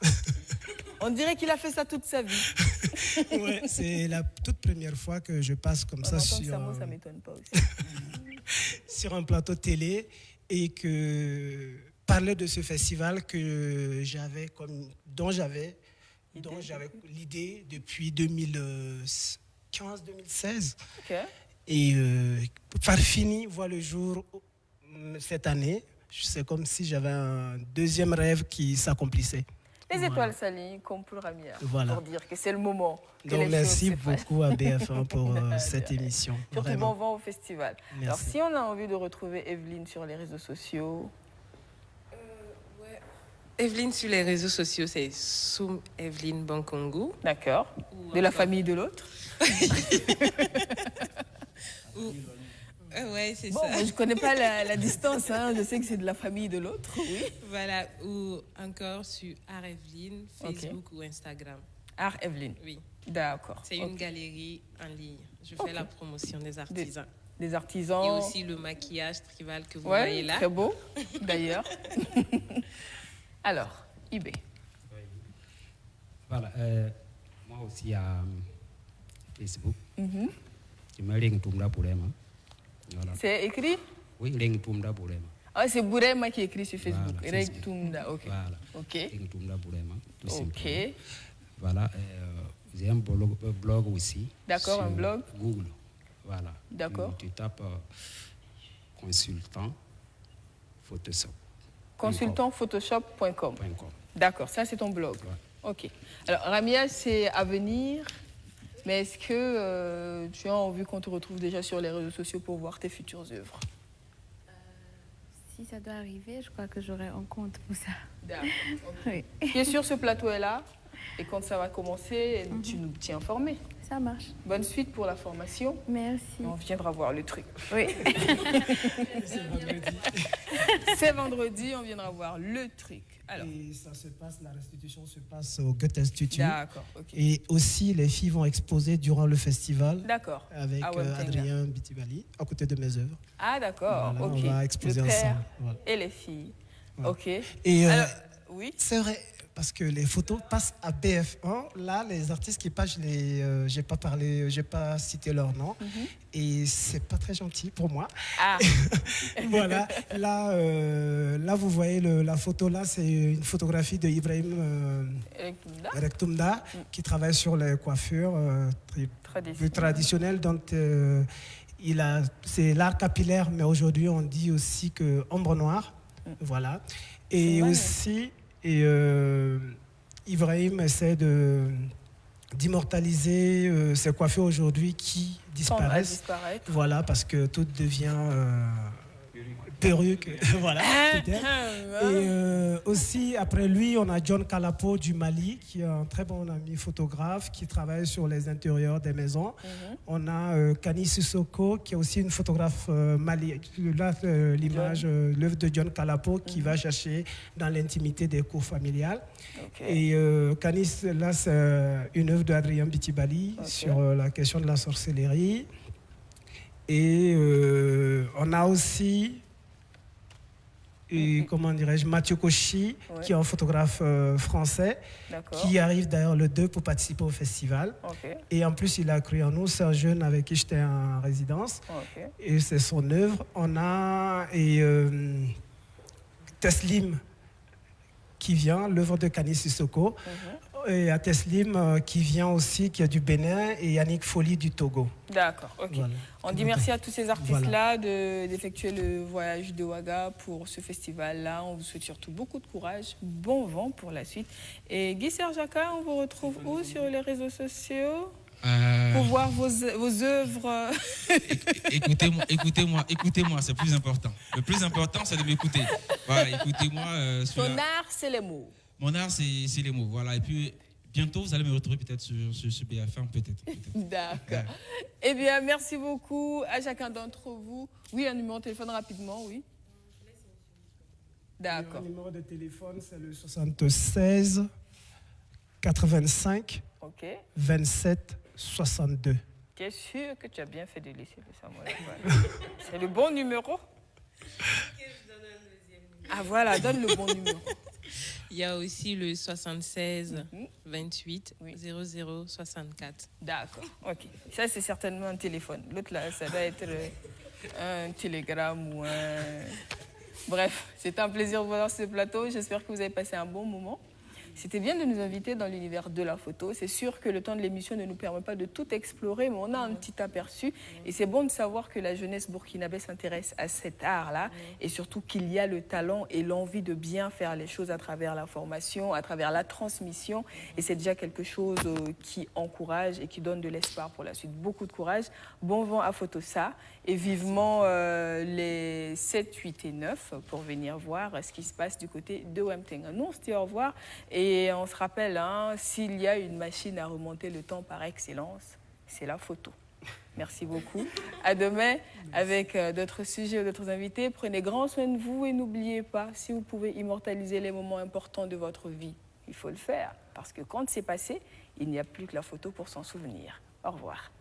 On dirait qu'il a fait ça toute sa vie. Ouais, c'est la toute première fois que je passe comme ça Ça sur, m'étonne pas aussi. sur un plateau télé et que parler de ce festival que j'avais dont j'avais l'idée depuis 2015-2016 Ok. et par fini voit le jour cette année. C'est comme si j'avais un deuxième rêve qui s'accomplissait. Les étoiles s'alignent comme pour Ramia. Voilà. Pour dire que c'est le moment. Que Donc les merci choses se fassent. beaucoup à BF1 pour cette émission. Surtout Vraiment. bon vent au festival. Merci. Alors, si on a envie de retrouver Evelyne sur les réseaux sociaux, Evelyne sur les réseaux sociaux, c'est Soum Evelyne Bankongo. d'accord. Ou De la encore- famille de l'autre. Ouais, c'est Bon, ça. moi, je ne connais pas la distance. Hein. Je sais que c'est de la famille de l'autre. Oui. Voilà, ou encore sur Art Evelyne, Ok. Facebook ou Instagram. Art Evelyne. Oui, D'accord. c'est une galerie en ligne. Je fais Ok. la promotion des artisans. Des Et artisans. aussi le maquillage tribal que vous Ouais, voyez là. très beau, d'ailleurs. Alors, eBay. Voilà, moi aussi à Facebook. Mhm. Je me ring Tumda Bourema. Voilà. C'est écrit. Oui, ring Tumda Bourema. Ah, c'est Bourema qui écrit sur Facebook. Voilà, Reg Facebook. Tumda, ok. Voilà. Ok. Ring Tumda Bourema. Tout Ok. simplement. Voilà, j'ai un blog aussi. D'accord, sur un blog. Google. Voilà. D'accord. Tu tapes consultant Photoshop. Consultantphotoshop.com. .com. D'accord, ça c'est ton blog. Ouais. Ok. Alors, Ramia, c'est à venir. Mais est-ce que tu as envie qu'on te retrouve déjà sur les réseaux sociaux pour voir tes futures œuvres? Si ça doit arriver, je crois que j'aurai un compte pour ça. D'accord. Oui. Tu es sûr, ce plateau est là. Et quand ça va commencer, tu nous tiens informés. Ça marche. Bonne suite pour la formation. Merci. Et on viendra voir le truc. Oui. C'est vendredi, on viendra voir le truc. Alors, Et ça se passe, la restitution se passe au Goethe Institut. d'accord, ok. Et aussi, les filles vont exposer durant le festival D'accord. avec Ah ouais, Adrien Bitibali, à côté de mes œuvres. Ah, d'accord, Voilà, ok. on va exposer le père ensemble. Voilà. et les filles. Voilà. Ok. Et Alors, oui. c'est vrai, parce que les photos passent à BF1. Là, les artistes qui passent, j'ai pas parlé, j'ai pas cité leur nom. Et c'est pas très gentil pour moi. Ah, Voilà, là vous voyez la photo, là c'est une photographie de Ibrahim Electumda, Rektumda qui travaille sur les coiffures plus traditionnelles. Donc c'est l'art capillaire, mais aujourd'hui on dit aussi que ombre noire. Voilà. Et C'est aussi, Ibrahim essaie d'immortaliser ces coiffures aujourd'hui qui disparaissent. disparaître. Voilà, parce que tout devient perruque. Voilà. peut-être. Et aussi, après lui, on a John Kalapo du Mali, qui est un très bon ami photographe, qui travaille sur les intérieurs des maisons. On a Kani Sissoko, qui est aussi une photographe mali. Là, l'image, l'œuvre de John Kalapo, qui va chercher dans l'intimité des cours familiales. Ok. Et Kani, là, c'est une œuvre d'Adrien Bitibali sur la question de la sorcellerie. Et on a aussi, comment dirais-je, Mathieu Cauchy, qui est un photographe français, D'accord. qui arrive d'ailleurs le 2 pour participer au festival. Ok. Et en plus, il a cru en nous. C'est un jeune avec qui j'étais en résidence. Ok. Et c'est son œuvre. On a Teslim qui vient, l'œuvre de Kani Sissoko. Et à Teslim qui vient aussi, qui est du Bénin, et Yannick Folly du Togo. D'accord, ok. Voilà. On dit merci à tous ces artistes-là d'effectuer le voyage de Ouaga pour ce festival-là. On vous souhaite surtout beaucoup de courage, bon vent pour la suite. Et Guy Serjaka, on vous retrouve où sur les réseaux sociaux pour voir vos œuvres? Écoutez-moi, c'est plus important. Le plus important, c'est de m'écouter. Voilà, écoutez-moi. Ton art, c'est les mots. Mon art, c'est les mots. Voilà, et puis bientôt, vous allez me retrouver peut-être sur BF1, peut-être. D'accord. Eh bien, merci beaucoup à chacun d'entre vous. Oui, un numéro de téléphone rapidement, oui. D'accord. Le numéro de téléphone, c'est le 76 85 Ok. 27 62. Tu es sûr que tu as bien fait de laisser le Samuel Eto'o? C'est le bon numéro? Ah voilà, donne le bon numéro. Il y a aussi le 76 28 00 64. D'accord, ok. Ça, c'est certainement un téléphone. L'autre, là, ça doit être un télégramme ou un... Bref, c'était un plaisir de vous voir sur ce plateau. J'espère que vous avez passé un bon moment. C'était bien de nous inviter dans l'univers de la photo. C'est sûr que le temps de l'émission ne nous permet pas de tout explorer, mais on a un petit aperçu. Et c'est bon de savoir que la jeunesse burkinabé s'intéresse à cet art-là et surtout qu'il y a le talent et l'envie de bien faire les choses à travers la formation, à travers la transmission. Et c'est déjà quelque chose qui encourage et qui donne de l'espoir pour la suite. Beaucoup de courage. Bon vent à Photosa et vivement les 7, 8 et 9 pour venir voir ce qui se passe du côté de Wemtenga. Nous, on se dit au revoir. Et on se rappelle, hein, s'il y a une machine à remonter le temps par excellence, c'est la photo. Merci beaucoup. À demain avec d'autres sujets ou d'autres invités. Prenez grand soin de vous et n'oubliez pas, si vous pouvez immortaliser les moments importants de votre vie, il faut le faire. Parce que quand c'est passé, il n'y a plus que la photo pour s'en souvenir. Au revoir.